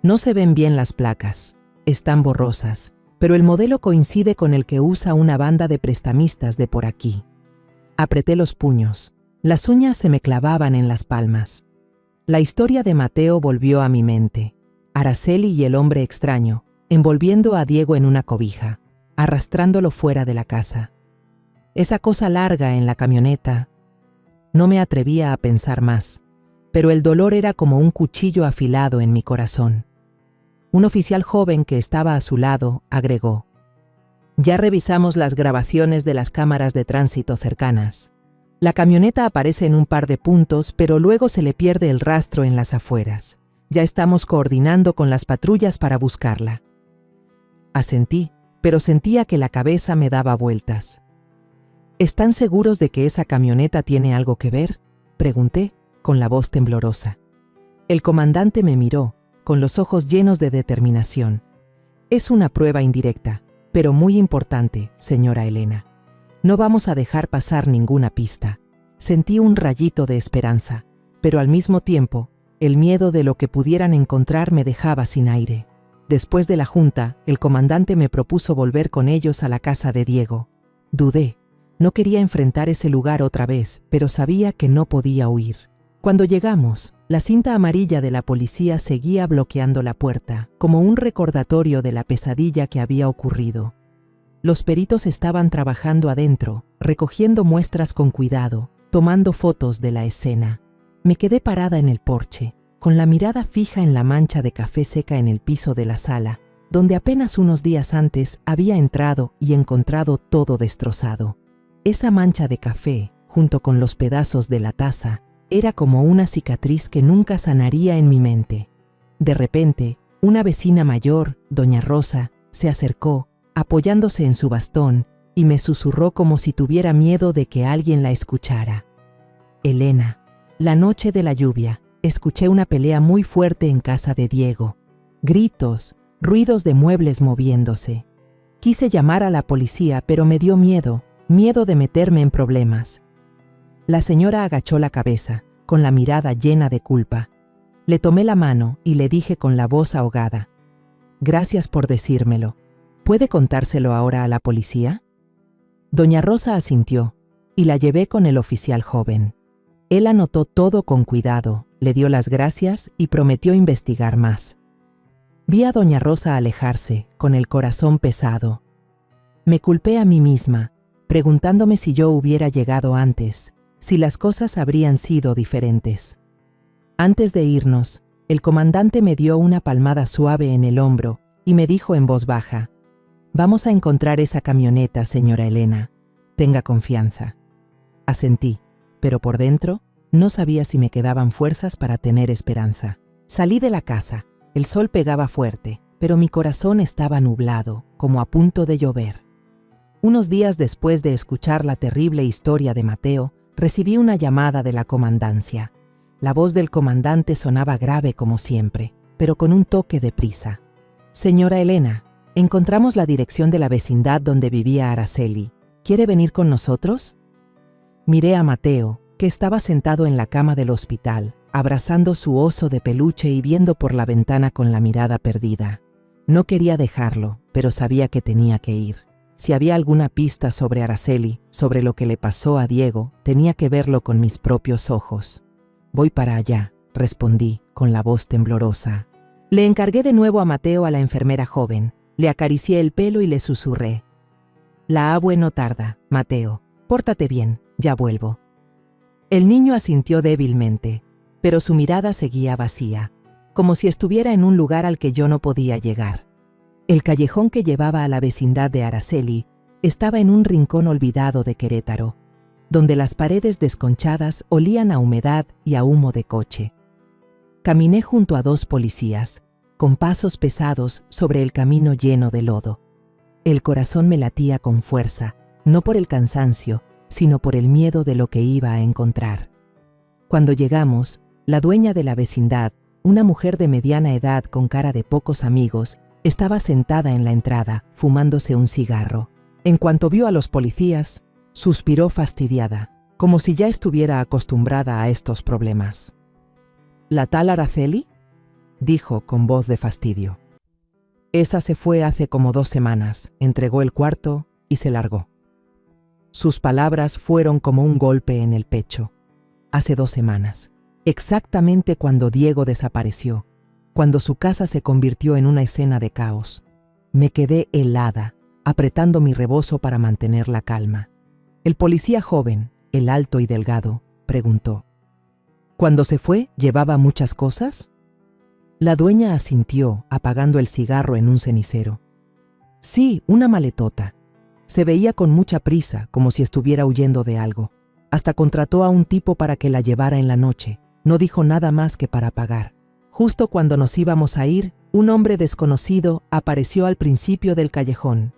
No se ven bien las placas, están borrosas, pero el modelo coincide con el que usa una banda de prestamistas de por aquí. Apreté los puños, las uñas se me clavaban en las palmas. La historia de Mateo volvió a mi mente. Araceli y el hombre extraño, envolviendo a Diego en una cobija, arrastrándolo fuera de la casa. Esa cosa larga en la camioneta. No me atrevía a pensar más, pero el dolor era como un cuchillo afilado en mi corazón. Un oficial joven que estaba a su lado agregó: «Ya revisamos las grabaciones de las cámaras de tránsito cercanas. La camioneta aparece en un par de puntos, pero luego se le pierde el rastro en las afueras. Ya estamos coordinando con las patrullas para buscarla». Asentí, pero sentía que la cabeza me daba vueltas. «¿Están seguros de que esa camioneta tiene algo que ver?», pregunté, con la voz temblorosa. El comandante me miró, con los ojos llenos de determinación. «Es una prueba indirecta, pero muy importante, señora Elena. No vamos a dejar pasar ninguna pista». Sentí un rayito de esperanza, pero al mismo tiempo, el miedo de lo que pudieran encontrar me dejaba sin aire. Después de la junta, el comandante me propuso volver con ellos a la casa de Diego. Dudé. No quería enfrentar ese lugar otra vez, pero sabía que no podía huir. Cuando llegamos, la cinta amarilla de la policía seguía bloqueando la puerta, como un recordatorio de la pesadilla que había ocurrido. Los peritos estaban trabajando adentro, recogiendo muestras con cuidado, tomando fotos de la escena. Me quedé parada en el porche, con la mirada fija en la mancha de café seca en el piso de la sala, donde apenas unos días antes había entrado y encontrado todo destrozado. Esa mancha de café, junto con los pedazos de la taza, era como una cicatriz que nunca sanaría en mi mente. De repente, una vecina mayor, doña Rosa, se acercó, apoyándose en su bastón, y me susurró como si tuviera miedo de que alguien la escuchara: «Elena, la noche de la lluvia, escuché una pelea muy fuerte en casa de Diego. Gritos, ruidos de muebles moviéndose. Quise llamar a la policía, pero me dio miedo de meterme en problemas». La señora agachó la cabeza, con la mirada llena de culpa. Le tomé la mano y le dije con la voz ahogada: «Gracias por decírmelo. ¿Puede contárselo ahora a la policía?». Doña Rosa asintió, y la llevé con el oficial joven. Él anotó todo con cuidado, le dio las gracias y prometió investigar más. Vi a doña Rosa alejarse, con el corazón pesado. Me culpé a mí misma, preguntándome si yo hubiera llegado antes, si las cosas habrían sido diferentes. Antes de irnos, el comandante me dio una palmada suave en el hombro y me dijo en voz baja: «Vamos a encontrar esa camioneta, señora Elena. Tenga confianza». Asentí, pero por dentro no sabía si me quedaban fuerzas para tener esperanza. Salí de la casa. El sol pegaba fuerte, pero mi corazón estaba nublado, como a punto de llover. Unos días después de escuchar la terrible historia de Mateo, recibí una llamada de la comandancia. La voz del comandante sonaba grave como siempre, pero con un toque de prisa. «Señora Elena, encontramos la dirección de la vecindad donde vivía Araceli. ¿Quiere venir con nosotros?» Miré a Mateo, que estaba sentado en la cama del hospital, abrazando su oso de peluche y viendo por la ventana con la mirada perdida. No quería dejarlo, pero sabía que tenía que ir. Si había alguna pista sobre Araceli, sobre lo que le pasó a Diego, tenía que verlo con mis propios ojos. «Voy para allá», respondí, con la voz temblorosa. Le encargué de nuevo a Mateo a la enfermera joven. Le acaricié el pelo y le susurré: «La abue no tarda, Mateo. Pórtate bien, ya vuelvo». El niño asintió débilmente, pero su mirada seguía vacía, como si estuviera en un lugar al que yo no podía llegar. El callejón que llevaba a la vecindad de Araceli estaba en un rincón olvidado de Querétaro, donde las paredes desconchadas olían a humedad y a humo de coche. Caminé junto a 2 policías, con pasos pesados sobre el camino lleno de lodo. El corazón me latía con fuerza, no por el cansancio, sino por el miedo de lo que iba a encontrar. Cuando llegamos, la dueña de la vecindad, una mujer de mediana edad con cara de pocos amigos, estaba sentada en la entrada, fumándose un cigarro. En cuanto vio a los policías, suspiró fastidiada, como si ya estuviera acostumbrada a estos problemas. «¿La tal Araceli?», dijo con voz de fastidio. «Esa se fue hace como 2 semanas, entregó el cuarto y se largó». Sus palabras fueron como un golpe en el pecho. Hace 2 semanas, exactamente cuando Diego desapareció, cuando su casa se convirtió en una escena de caos. Me quedé helada, apretando mi rebozo para mantener la calma. El policía joven, el alto y delgado, preguntó: «¿Cuando se fue, llevaba muchas cosas?». La dueña asintió, apagando el cigarro en un cenicero. «Sí, una maletota. Se veía con mucha prisa, como si estuviera huyendo de algo. Hasta contrató a un tipo para que la llevara en la noche. No dijo nada más que para pagar. Justo cuando nos íbamos a ir, un hombre desconocido apareció al principio del callejón.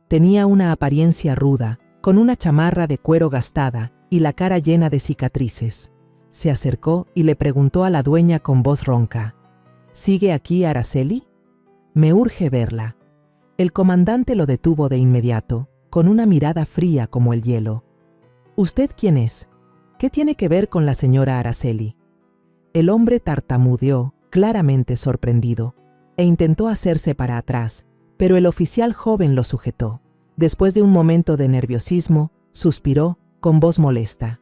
Tenía una apariencia ruda, con una chamarra de cuero gastada y la cara llena de cicatrices. Se acercó y le preguntó a la dueña con voz ronca: «¿Sigue aquí Araceli? Me urge verla». El comandante lo detuvo de inmediato, con una mirada fría como el hielo. «¿Usted quién es? ¿Qué tiene que ver con la señora Araceli?». El hombre tartamudeó, claramente sorprendido, e intentó hacerse para atrás, pero el oficial joven lo sujetó. Después de un momento de nerviosismo, suspiró con voz molesta: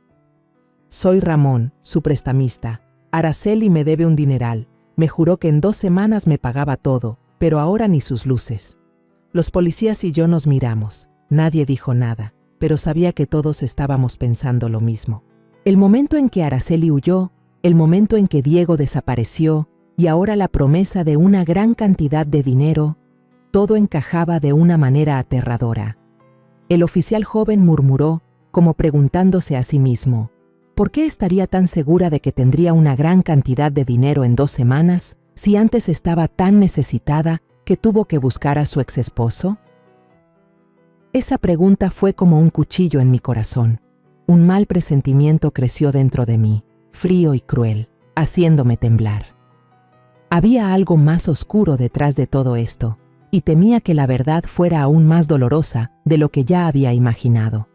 «Soy Ramón, su prestamista. Araceli me debe un dineral. Me juró que en 2 semanas me pagaba todo, pero ahora ni sus luces». Los policías y yo nos miramos. Nadie dijo nada, pero sabía que todos estábamos pensando lo mismo. El momento en que Araceli huyó, el momento en que Diego desapareció y ahora la promesa de una gran cantidad de dinero, todo encajaba de una manera aterradora. El oficial joven murmuró, como preguntándose a sí mismo: ¿por qué estaría tan segura de que tendría una gran cantidad de dinero en 2 semanas si antes estaba tan necesitada que tuvo que buscar a su exesposo? Esa pregunta fue como un cuchillo en mi corazón. Un mal presentimiento creció dentro de mí, frío y cruel, haciéndome temblar. Había algo más oscuro detrás de todo esto, y temía que la verdad fuera aún más dolorosa de lo que ya había imaginado.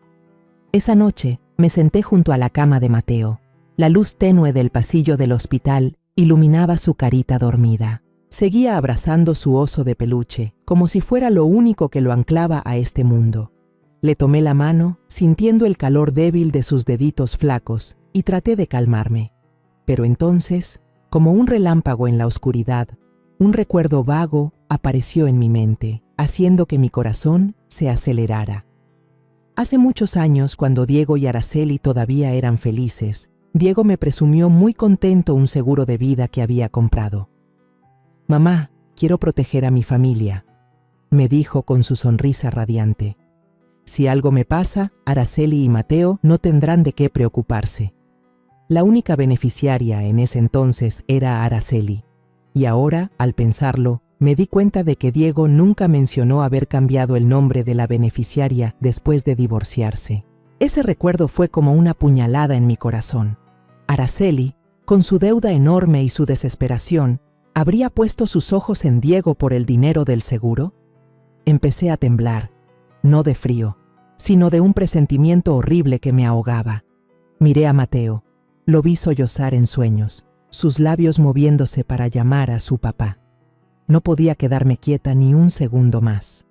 Esa noche me senté junto a la cama de Mateo. La luz tenue del pasillo del hospital iluminaba su carita dormida. Seguía abrazando su oso de peluche, como si fuera lo único que lo anclaba a este mundo. Le tomé la mano, sintiendo el calor débil de sus deditos flacos, y traté de calmarme. Pero entonces, como un relámpago en la oscuridad, un recuerdo vago apareció en mi mente, haciendo que mi corazón se acelerara. Hace muchos años, cuando Diego y Araceli todavía eran felices, Diego me presumió muy contento un seguro de vida que había comprado. «Mamá, quiero proteger a mi familia», me dijo con su sonrisa radiante. «Si algo me pasa, Araceli y Mateo no tendrán de qué preocuparse». La única beneficiaria en ese entonces era Araceli, y ahora, al pensarlo, me di cuenta de que Diego nunca mencionó haber cambiado el nombre de la beneficiaria después de divorciarse. Ese recuerdo fue como una puñalada en mi corazón. Araceli, Con su deuda enorme y su desesperación, ¿habría puesto sus ojos en Diego por el dinero del seguro? Empecé a temblar, no de frío, sino de un presentimiento horrible que me ahogaba. Miré a Mateo, lo vi sollozar en sueños, sus labios moviéndose para llamar a su papá. No podía quedarme quieta ni un segundo más.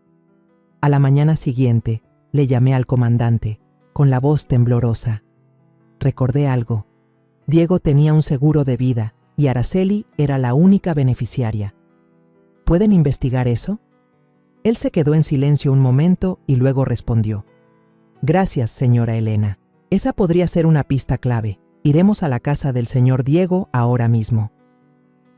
A la mañana siguiente, le llamé al comandante, con la voz temblorosa. Recordé algo. Diego tenía un seguro de vida y Araceli era la única beneficiaria. ¿Pueden investigar eso? Él se quedó en silencio un momento y luego respondió. Gracias, señora Elena. Esa podría ser una pista clave. Iremos a la casa del señor Diego ahora mismo.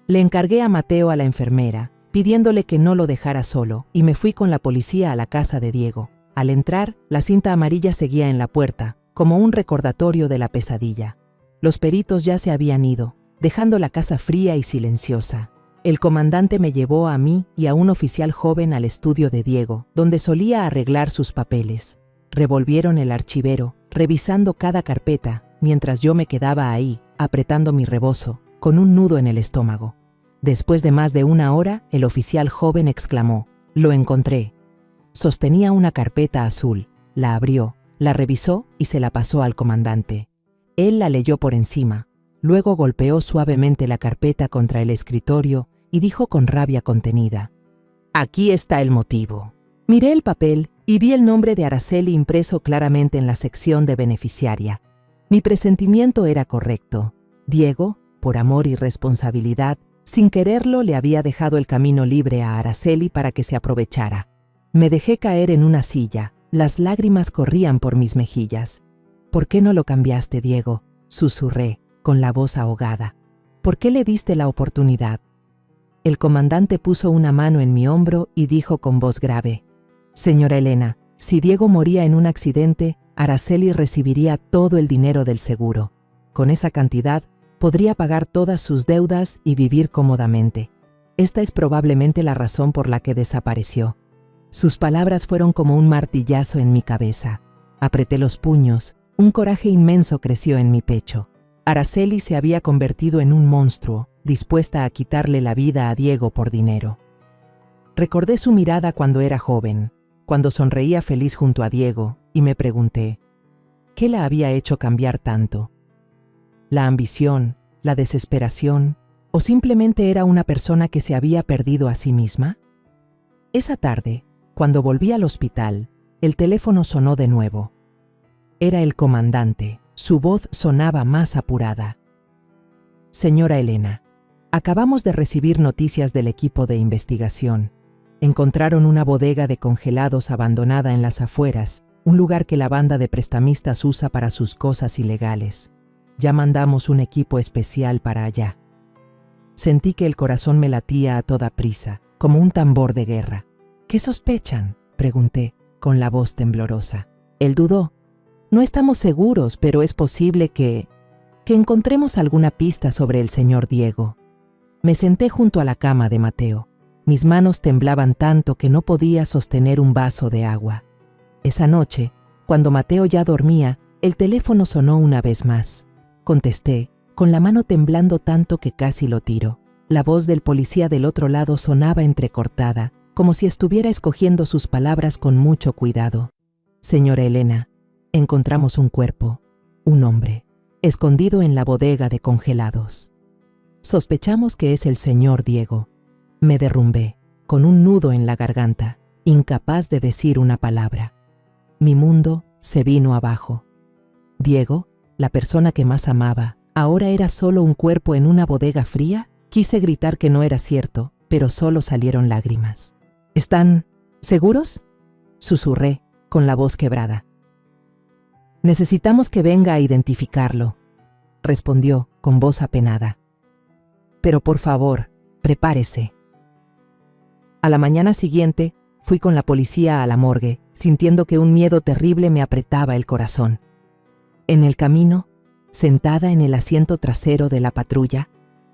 Le encargué a Mateo a la enfermera, pidiéndole que no lo dejara solo, y me fui con la policía a la casa de Diego. Al entrar, la cinta amarilla seguía en la puerta, como un recordatorio de la pesadilla. Los peritos ya se habían ido, dejando la casa fría y silenciosa. El comandante me llevó a mí y a un oficial joven al estudio de Diego, donde solía arreglar sus papeles. Revolvieron el archivero, revisando cada carpeta, mientras yo me quedaba ahí, apretando mi rebozo, con un nudo en el estómago. Después de más de una hora, el oficial joven exclamó: «Lo encontré». Sostenía una carpeta azul, la abrió, la revisó y se la pasó al comandante. Él la leyó por encima, luego golpeó suavemente la carpeta contra el escritorio y dijo con rabia contenida: «Aquí está el motivo». Miré el papel y vi el nombre de Araceli impreso claramente en la sección de beneficiaria. Mi presentimiento era correcto. Diego, por amor y responsabilidad, sin quererlo le había dejado el camino libre a Araceli para que se aprovechara. Me dejé caer en una silla, las lágrimas corrían por mis mejillas. «¿Por qué no lo cambiaste, Diego?», susurré, con la voz ahogada. «¿Por qué le diste la oportunidad?». El comandante puso una mano en mi hombro y dijo con voz grave: «Señora Elena, si Diego moría en un accidente, Araceli recibiría todo el dinero del seguro. Con esa cantidad, podría pagar todas sus deudas y vivir cómodamente. Esta es probablemente la razón por la que desapareció». Sus palabras fueron como un martillazo en mi cabeza. Apreté los puños. Un coraje inmenso creció en mi pecho. Araceli se había convertido en un monstruo, dispuesta a quitarle la vida a Diego por dinero. Recordé su mirada cuando era joven, cuando sonreía feliz junto a Diego, y me pregunté, ¿qué la había hecho cambiar tanto? ¿La ambición, la desesperación, o simplemente era una persona que se había perdido a sí misma? Esa tarde, cuando volví al hospital, el teléfono sonó de nuevo. Era el comandante. Su voz sonaba más apurada. «Señora Elena, acabamos de recibir noticias del equipo de investigación. Encontraron una bodega de congelados abandonada en las afueras, un lugar que la banda de prestamistas usa para sus cosas ilegales. Ya mandamos un equipo especial para allá». Sentí que el corazón me latía a toda prisa, como un tambor de guerra. «¿Qué sospechan?», pregunté, con la voz temblorosa. Él dudó. «No estamos seguros, pero es posible que encontremos alguna pista sobre el señor Diego». Me senté junto a la cama de Mateo. Mis manos temblaban tanto que no podía sostener un vaso de agua. Esa noche, cuando Mateo ya dormía, el teléfono sonó una vez más. Contesté, con la mano temblando tanto que casi lo tiro. La voz del policía del otro lado sonaba entrecortada, como si estuviera escogiendo sus palabras con mucho cuidado. «Señora Elena, encontramos un cuerpo, un hombre, escondido en la bodega de congelados. Sospechamos que es el señor Diego». Me derrumbé, con un nudo en la garganta, incapaz de decir una palabra. Mi mundo se vino abajo. Diego, la persona que más amaba, ¿ahora era solo un cuerpo en una bodega fría? Quise gritar que no era cierto, pero solo salieron lágrimas. «¿Están seguros?», susurré, con la voz quebrada. «Necesitamos que venga a identificarlo», respondió con voz apenada. «Pero por favor, prepárese». A la mañana siguiente, fui con la policía a la morgue, sintiendo que un miedo terrible me apretaba el corazón. En el camino, sentada en el asiento trasero de la patrulla,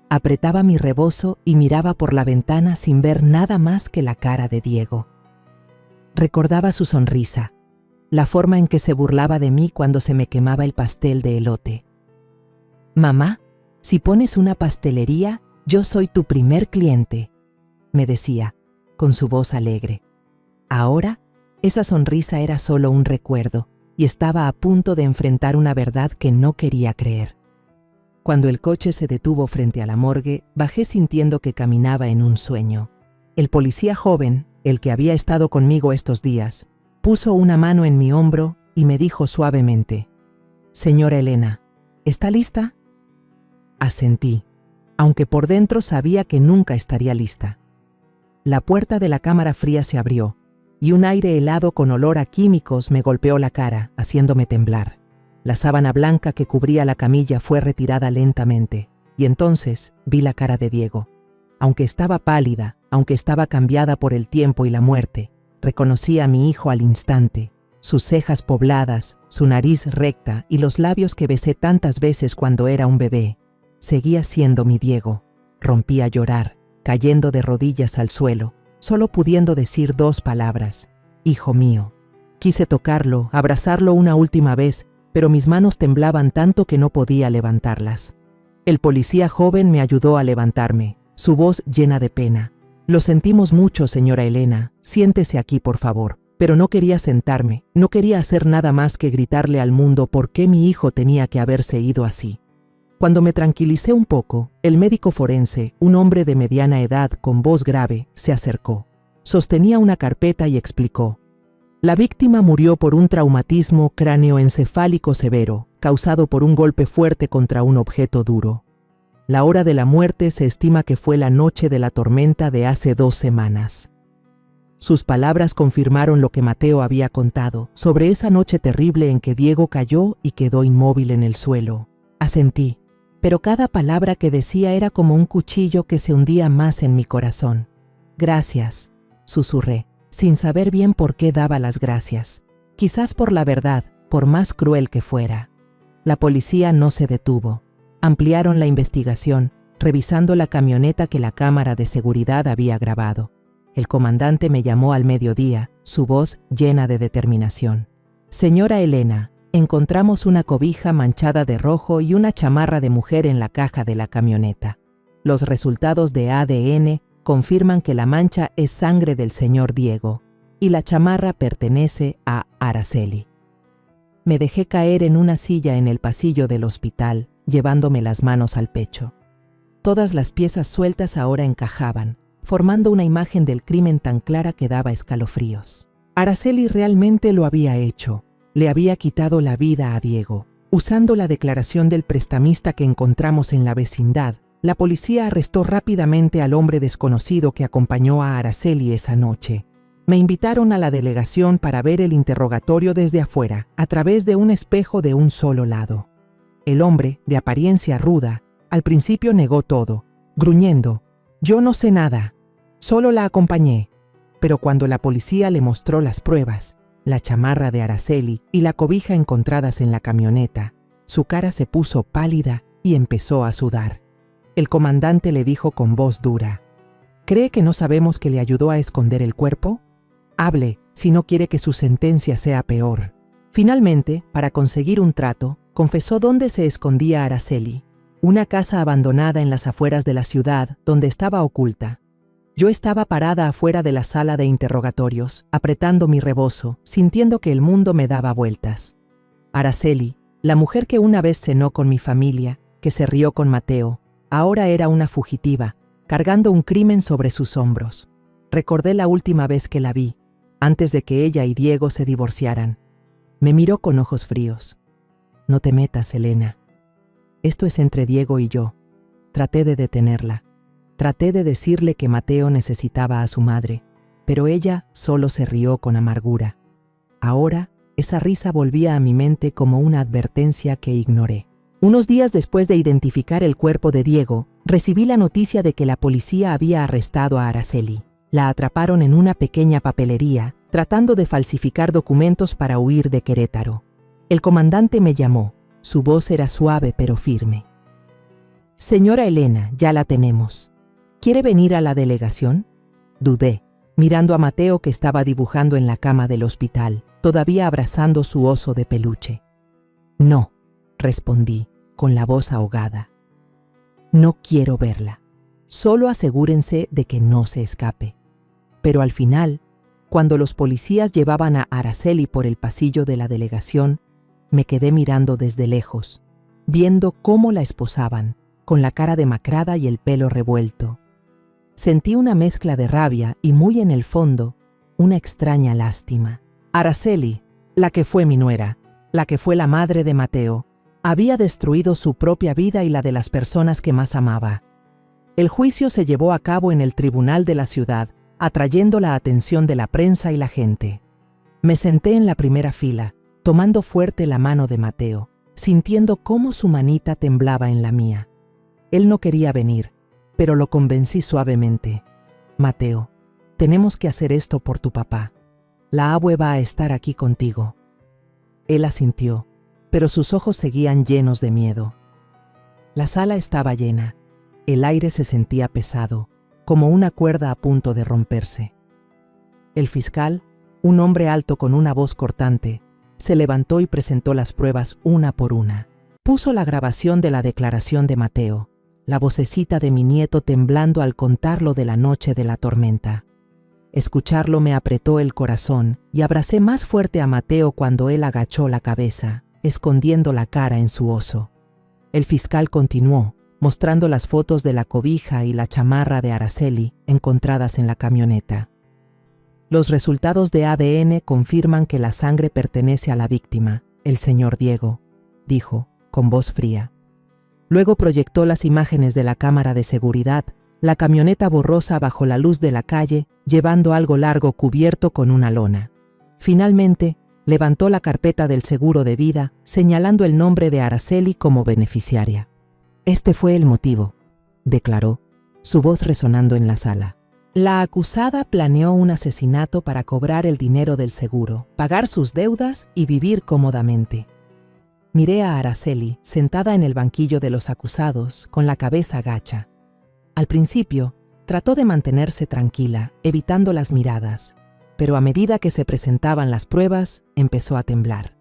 apretaba mi rebozo y miraba por la ventana sin ver nada más que la cara de Diego. Recordaba su sonrisa, la forma en que se burlaba de mí cuando se me quemaba el pastel de elote. «Mamá», Si pones una pastelería, yo soy tu primer cliente, me decía, con su voz alegre. Ahora, esa sonrisa era solo un recuerdo y estaba a punto de enfrentar una verdad que no quería creer. Cuando el coche se detuvo frente a la morgue, bajé sintiendo que caminaba en un sueño. El policía joven, el que había estado conmigo estos días, puso una mano en mi hombro y me dijo suavemente: «Señora Elena, ¿está lista?». Asentí, aunque por dentro sabía que nunca estaría lista. La puerta de la cámara fría se abrió y un aire helado con olor a químicos me golpeó la cara, haciéndome temblar. La sábana blanca que cubría la camilla fue retirada lentamente y entonces vi la cara de Diego. Aunque estaba pálida, aunque estaba cambiada por el tiempo y la muerte, reconocí a mi hijo al instante. Sus cejas pobladas, su nariz recta y los labios que besé tantas veces cuando era un bebé. Seguía siendo mi Diego. Rompí a llorar, cayendo de rodillas al suelo, solo pudiendo decir 2 palabras: «Hijo mío». Quise tocarlo, abrazarlo una última vez, pero mis manos temblaban tanto que no podía levantarlas. El policía joven me ayudó a levantarme, su voz llena de pena. «Lo sentimos mucho, señora Elena. Siéntese aquí, por favor». Pero no quería sentarme, no quería hacer nada más que gritarle al mundo por qué mi hijo tenía que haberse ido así. Cuando me tranquilicé un poco, el médico forense, un hombre de mediana edad con voz grave, se acercó. Sostenía una carpeta y explicó: «La víctima murió por un traumatismo cráneoencefálico severo, causado por un golpe fuerte contra un objeto duro. La hora de la muerte se estima que fue la noche de la tormenta de hace 2 semanas». Sus palabras confirmaron lo que Mateo había contado sobre esa noche terrible en que Diego cayó y quedó inmóvil en el suelo. Asentí, pero cada palabra que decía era como un cuchillo que se hundía más en mi corazón. «Gracias», susurré, sin saber bien por qué daba las gracias. Quizás por la verdad, por más cruel que fuera. La policía no se detuvo. Ampliaron la investigación, revisando la camioneta que la cámara de seguridad había grabado. El comandante me llamó al mediodía, su voz llena de determinación. «Señora Elena, encontramos una cobija manchada de rojo y una chamarra de mujer en la caja de la camioneta. Los resultados de ADN confirman que la mancha es sangre del señor Diego y la chamarra pertenece a Araceli». Me dejé caer en una silla en el pasillo del hospital, llevándome las manos al pecho. Todas las piezas sueltas ahora encajaban, formando una imagen del crimen tan clara que daba escalofríos. Araceli realmente lo había hecho. Le había quitado la vida a Diego. Usando la declaración del prestamista que encontramos en la vecindad, la policía arrestó rápidamente al hombre desconocido que acompañó a Araceli esa noche. Me invitaron a la delegación para ver el interrogatorio desde afuera, a través de un espejo de un solo lado. El hombre, de apariencia ruda, al principio negó todo, gruñendo: «Yo no sé nada. Solo la acompañé». Pero cuando la policía le mostró las pruebas, la chamarra de Araceli y la cobija encontradas en la camioneta, su cara se puso pálida y empezó a sudar. El comandante le dijo con voz dura: «¿Cree que no sabemos que le ayudó a esconder el cuerpo? Hable, si no quiere que su sentencia sea peor». Finalmente, para conseguir un trato, confesó dónde se escondía Araceli: una casa abandonada en las afueras de la ciudad donde estaba oculta. Yo estaba parada afuera de la sala de interrogatorios, apretando mi rebozo, sintiendo que el mundo me daba vueltas. Araceli, la mujer que una vez cenó con mi familia, que se rió con Mateo, ahora era una fugitiva, cargando un crimen sobre sus hombros. Recordé la última vez que la vi, antes de que ella y Diego se divorciaran. Me miró con ojos fríos. «No te metas, Elena. Esto es entre Diego y yo». Traté de detenerla. Traté de decirle que Mateo necesitaba a su madre, pero ella solo se rió con amargura. Ahora, esa risa volvía a mi mente como una advertencia que ignoré. Unos días después de identificar el cuerpo de Diego, recibí la noticia de que la policía había arrestado a Araceli. La atraparon en una pequeña papelería, tratando de falsificar documentos para huir de Querétaro. El comandante me llamó. Su voz era suave pero firme. «Señora Elena, ya la tenemos. ¿Quiere venir a la delegación?». Dudé, mirando a Mateo que estaba dibujando en la cama del hospital, todavía abrazando su oso de peluche. «No», respondí, con la voz ahogada. No quiero verla. Solo asegúrense de que no se escape. Pero al final, cuando los policías llevaban a Araceli por el pasillo de la delegación, me quedé mirando desde lejos, viendo cómo la esposaban, con la cara demacrada y el pelo revuelto. Sentí una mezcla de rabia y muy en el fondo, una extraña lástima. Araceli, la que fue mi nuera, la que fue la madre de Mateo, había destruido su propia vida y la de las personas que más amaba. El juicio se llevó a cabo en el tribunal de la ciudad, atrayendo la atención de la prensa y la gente. Me senté en la primera fila, tomando fuerte la mano de Mateo, sintiendo cómo su manita temblaba en la mía. Él no quería venir, pero lo convencí suavemente. Mateo, tenemos que hacer esto por tu papá. La abue va a estar aquí contigo. Él asintió, pero sus ojos seguían llenos de miedo. La sala estaba llena. El aire se sentía pesado, como una cuerda a punto de romperse. El fiscal, un hombre alto con una voz cortante, se levantó y presentó las pruebas una por una. Puso la grabación de la declaración de Mateo, la vocecita de mi nieto temblando al contar lo de la noche de la tormenta. Escucharlo me apretó el corazón y abracé más fuerte a Mateo cuando él agachó la cabeza, escondiendo la cara en su oso. El fiscal continuó, mostrando las fotos de la cobija y la chamarra de Araceli encontradas en la camioneta. Los resultados de ADN confirman que la sangre pertenece a la víctima, el señor Diego, dijo, con voz fría. Luego proyectó las imágenes de la cámara de seguridad, la camioneta borrosa bajo la luz de la calle, llevando algo largo cubierto con una lona. Finalmente, levantó la carpeta del seguro de vida, señalando el nombre de Araceli como beneficiaria. Este fue el motivo, declaró, su voz resonando en la sala. La acusada planeó un asesinato para cobrar el dinero del seguro, pagar sus deudas y vivir cómodamente. Miré a Araceli, sentada en el banquillo de los acusados, con la cabeza gacha. Al principio, trató de mantenerse tranquila, evitando las miradas, pero a medida que se presentaban las pruebas, empezó a temblar.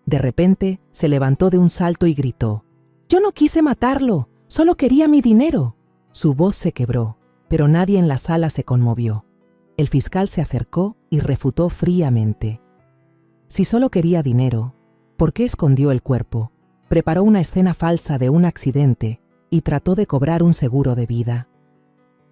De repente, se levantó de un salto y gritó: «¡Yo no quise matarlo! ¡Solo quería mi dinero!». Su voz se quebró, pero nadie en la sala se conmovió. El fiscal se acercó y refutó fríamente. Si solo quería dinero, ¿por qué escondió el cuerpo? Preparó una escena falsa de un accidente y trató de cobrar un seguro de vida.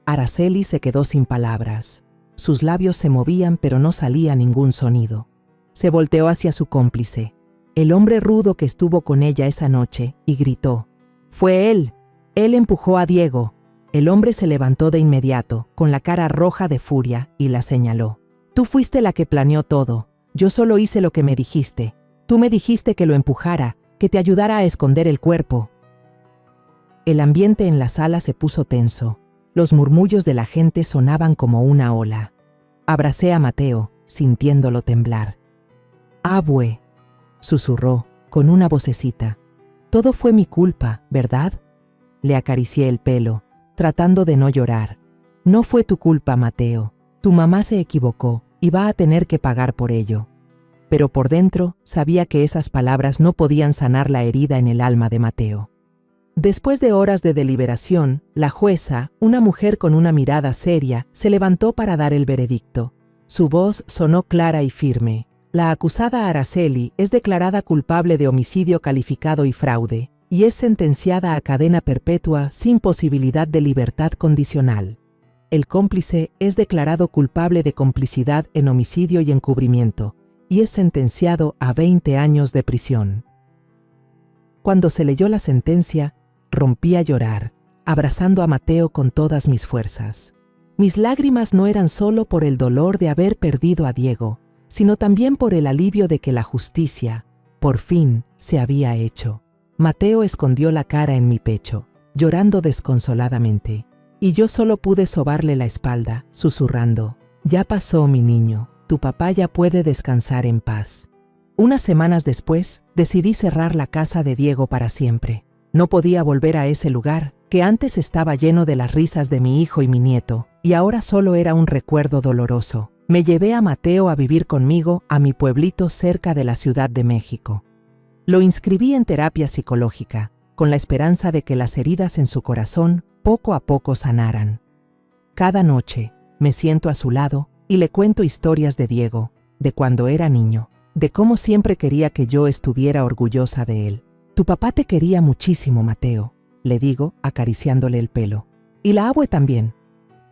Araceli se quedó sin palabras. Sus labios se movían, pero no salía ningún sonido. Se volteó hacia su cómplice, el hombre rudo que estuvo con ella esa noche, y gritó: «¡Fue él! Él empujó a Diego». El hombre se levantó de inmediato, con la cara roja de furia, y la señaló: «Tú fuiste la que planeó todo. Yo solo hice lo que me dijiste. Tú me dijiste que lo empujara, que te ayudara a esconder el cuerpo». El ambiente en la sala se puso tenso. Los murmullos de la gente sonaban como una ola. Abracé a Mateo, sintiéndolo temblar. «Abue», susurró, con una vocecita. «Todo fue mi culpa, ¿verdad?». Le acaricié el pelo, tratando de no llorar. «No fue tu culpa, Mateo. Tu mamá se equivocó y va a tener que pagar por ello». Pero por dentro sabía que esas palabras no podían sanar la herida en el alma de Mateo. Después de horas de deliberación, la jueza, una mujer con una mirada seria, se levantó para dar el veredicto. Su voz sonó clara y firme. La acusada Araceli es declarada culpable de homicidio calificado y fraude, y es sentenciada a cadena perpetua sin posibilidad de libertad condicional. El cómplice es declarado culpable de complicidad en homicidio y encubrimiento, y es sentenciado a 20 años de prisión. Cuando se leyó la sentencia, rompí a llorar, abrazando a Mateo con todas mis fuerzas. Mis lágrimas no eran solo por el dolor de haber perdido a Diego, sino también por el alivio de que la justicia, por fin, se había hecho. Mateo escondió la cara en mi pecho, llorando desconsoladamente, y yo solo pude sobarle la espalda, susurrando: «Ya pasó, mi niño, tu papá ya puede descansar en paz». Unas semanas después, decidí cerrar la casa de Diego para siempre. No podía volver a ese lugar, que antes estaba lleno de las risas de mi hijo y mi nieto, y ahora solo era un recuerdo doloroso. Me llevé a Mateo a vivir conmigo a mi pueblito cerca de la Ciudad de México. Lo inscribí en terapia psicológica, con la esperanza de que las heridas en su corazón poco a poco sanaran. Cada noche me siento a su lado y le cuento historias de Diego, de cuando era niño, de cómo siempre quería que yo estuviera orgullosa de él. Tu papá te quería muchísimo, Mateo, le digo, acariciándole el pelo. Y la abue también.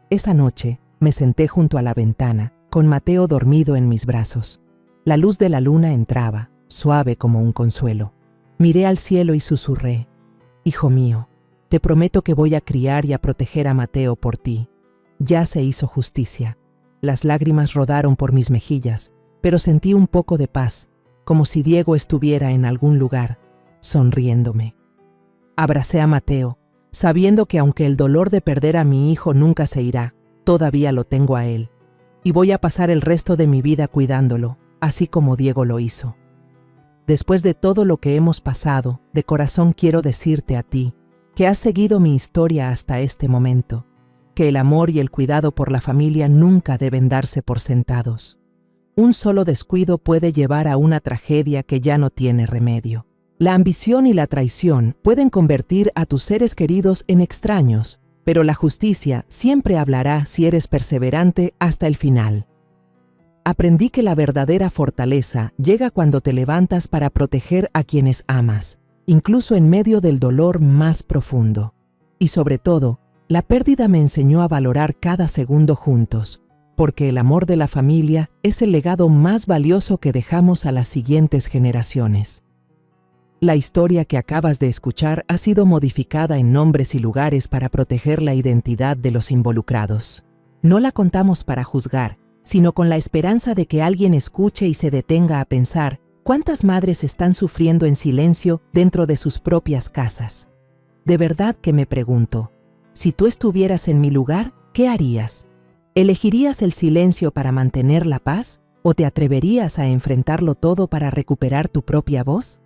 Esa noche me senté junto a la ventana, con Mateo dormido en mis brazos. La luz de la luna entraba, suave como un consuelo. Miré al cielo y susurré: Hijo mío, te prometo que voy a criar y a proteger a Mateo por ti. Ya se hizo justicia. Las lágrimas rodaron por mis mejillas, pero sentí un poco de paz, como si Diego estuviera en algún lugar, sonriéndome. Abracé a Mateo, sabiendo que aunque el dolor de perder a mi hijo nunca se irá, todavía lo tengo a él, y voy a pasar el resto de mi vida cuidándolo, así como Diego lo hizo. Después de todo lo que hemos pasado, de corazón quiero decirte a ti, que has seguido mi historia hasta este momento, que el amor y el cuidado por la familia nunca deben darse por sentados. Un solo descuido puede llevar a una tragedia que ya no tiene remedio. La ambición y la traición pueden convertir a tus seres queridos en extraños, pero la justicia siempre hablará si eres perseverante hasta el final. Aprendí que la verdadera fortaleza llega cuando te levantas para proteger a quienes amas, incluso en medio del dolor más profundo. Y sobre todo, la pérdida me enseñó a valorar cada segundo juntos, porque el amor de la familia es el legado más valioso que dejamos a las siguientes generaciones. La historia que acabas de escuchar ha sido modificada en nombres y lugares para proteger la identidad de los involucrados. No la contamos para juzgar, sino con la esperanza de que alguien escuche y se detenga a pensar cuántas madres están sufriendo en silencio dentro de sus propias casas. De verdad que me pregunto, si tú estuvieras en mi lugar, ¿qué harías? ¿Elegirías el silencio para mantener la paz o te atreverías a enfrentarlo todo para recuperar tu propia voz?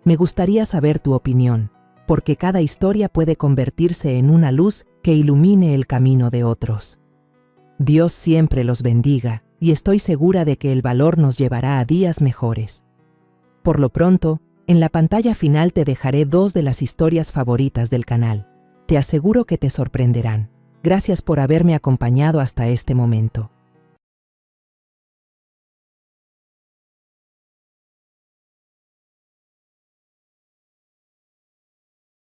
Me gustaría saber tu opinión, porque cada historia puede convertirse en una luz que ilumine el camino de otros. Dios siempre los bendiga y estoy segura de que el valor nos llevará a días mejores. Por lo pronto, en la pantalla final te dejaré 2 de las historias favoritas del canal. Te aseguro que te sorprenderán. Gracias por haberme acompañado hasta este momento.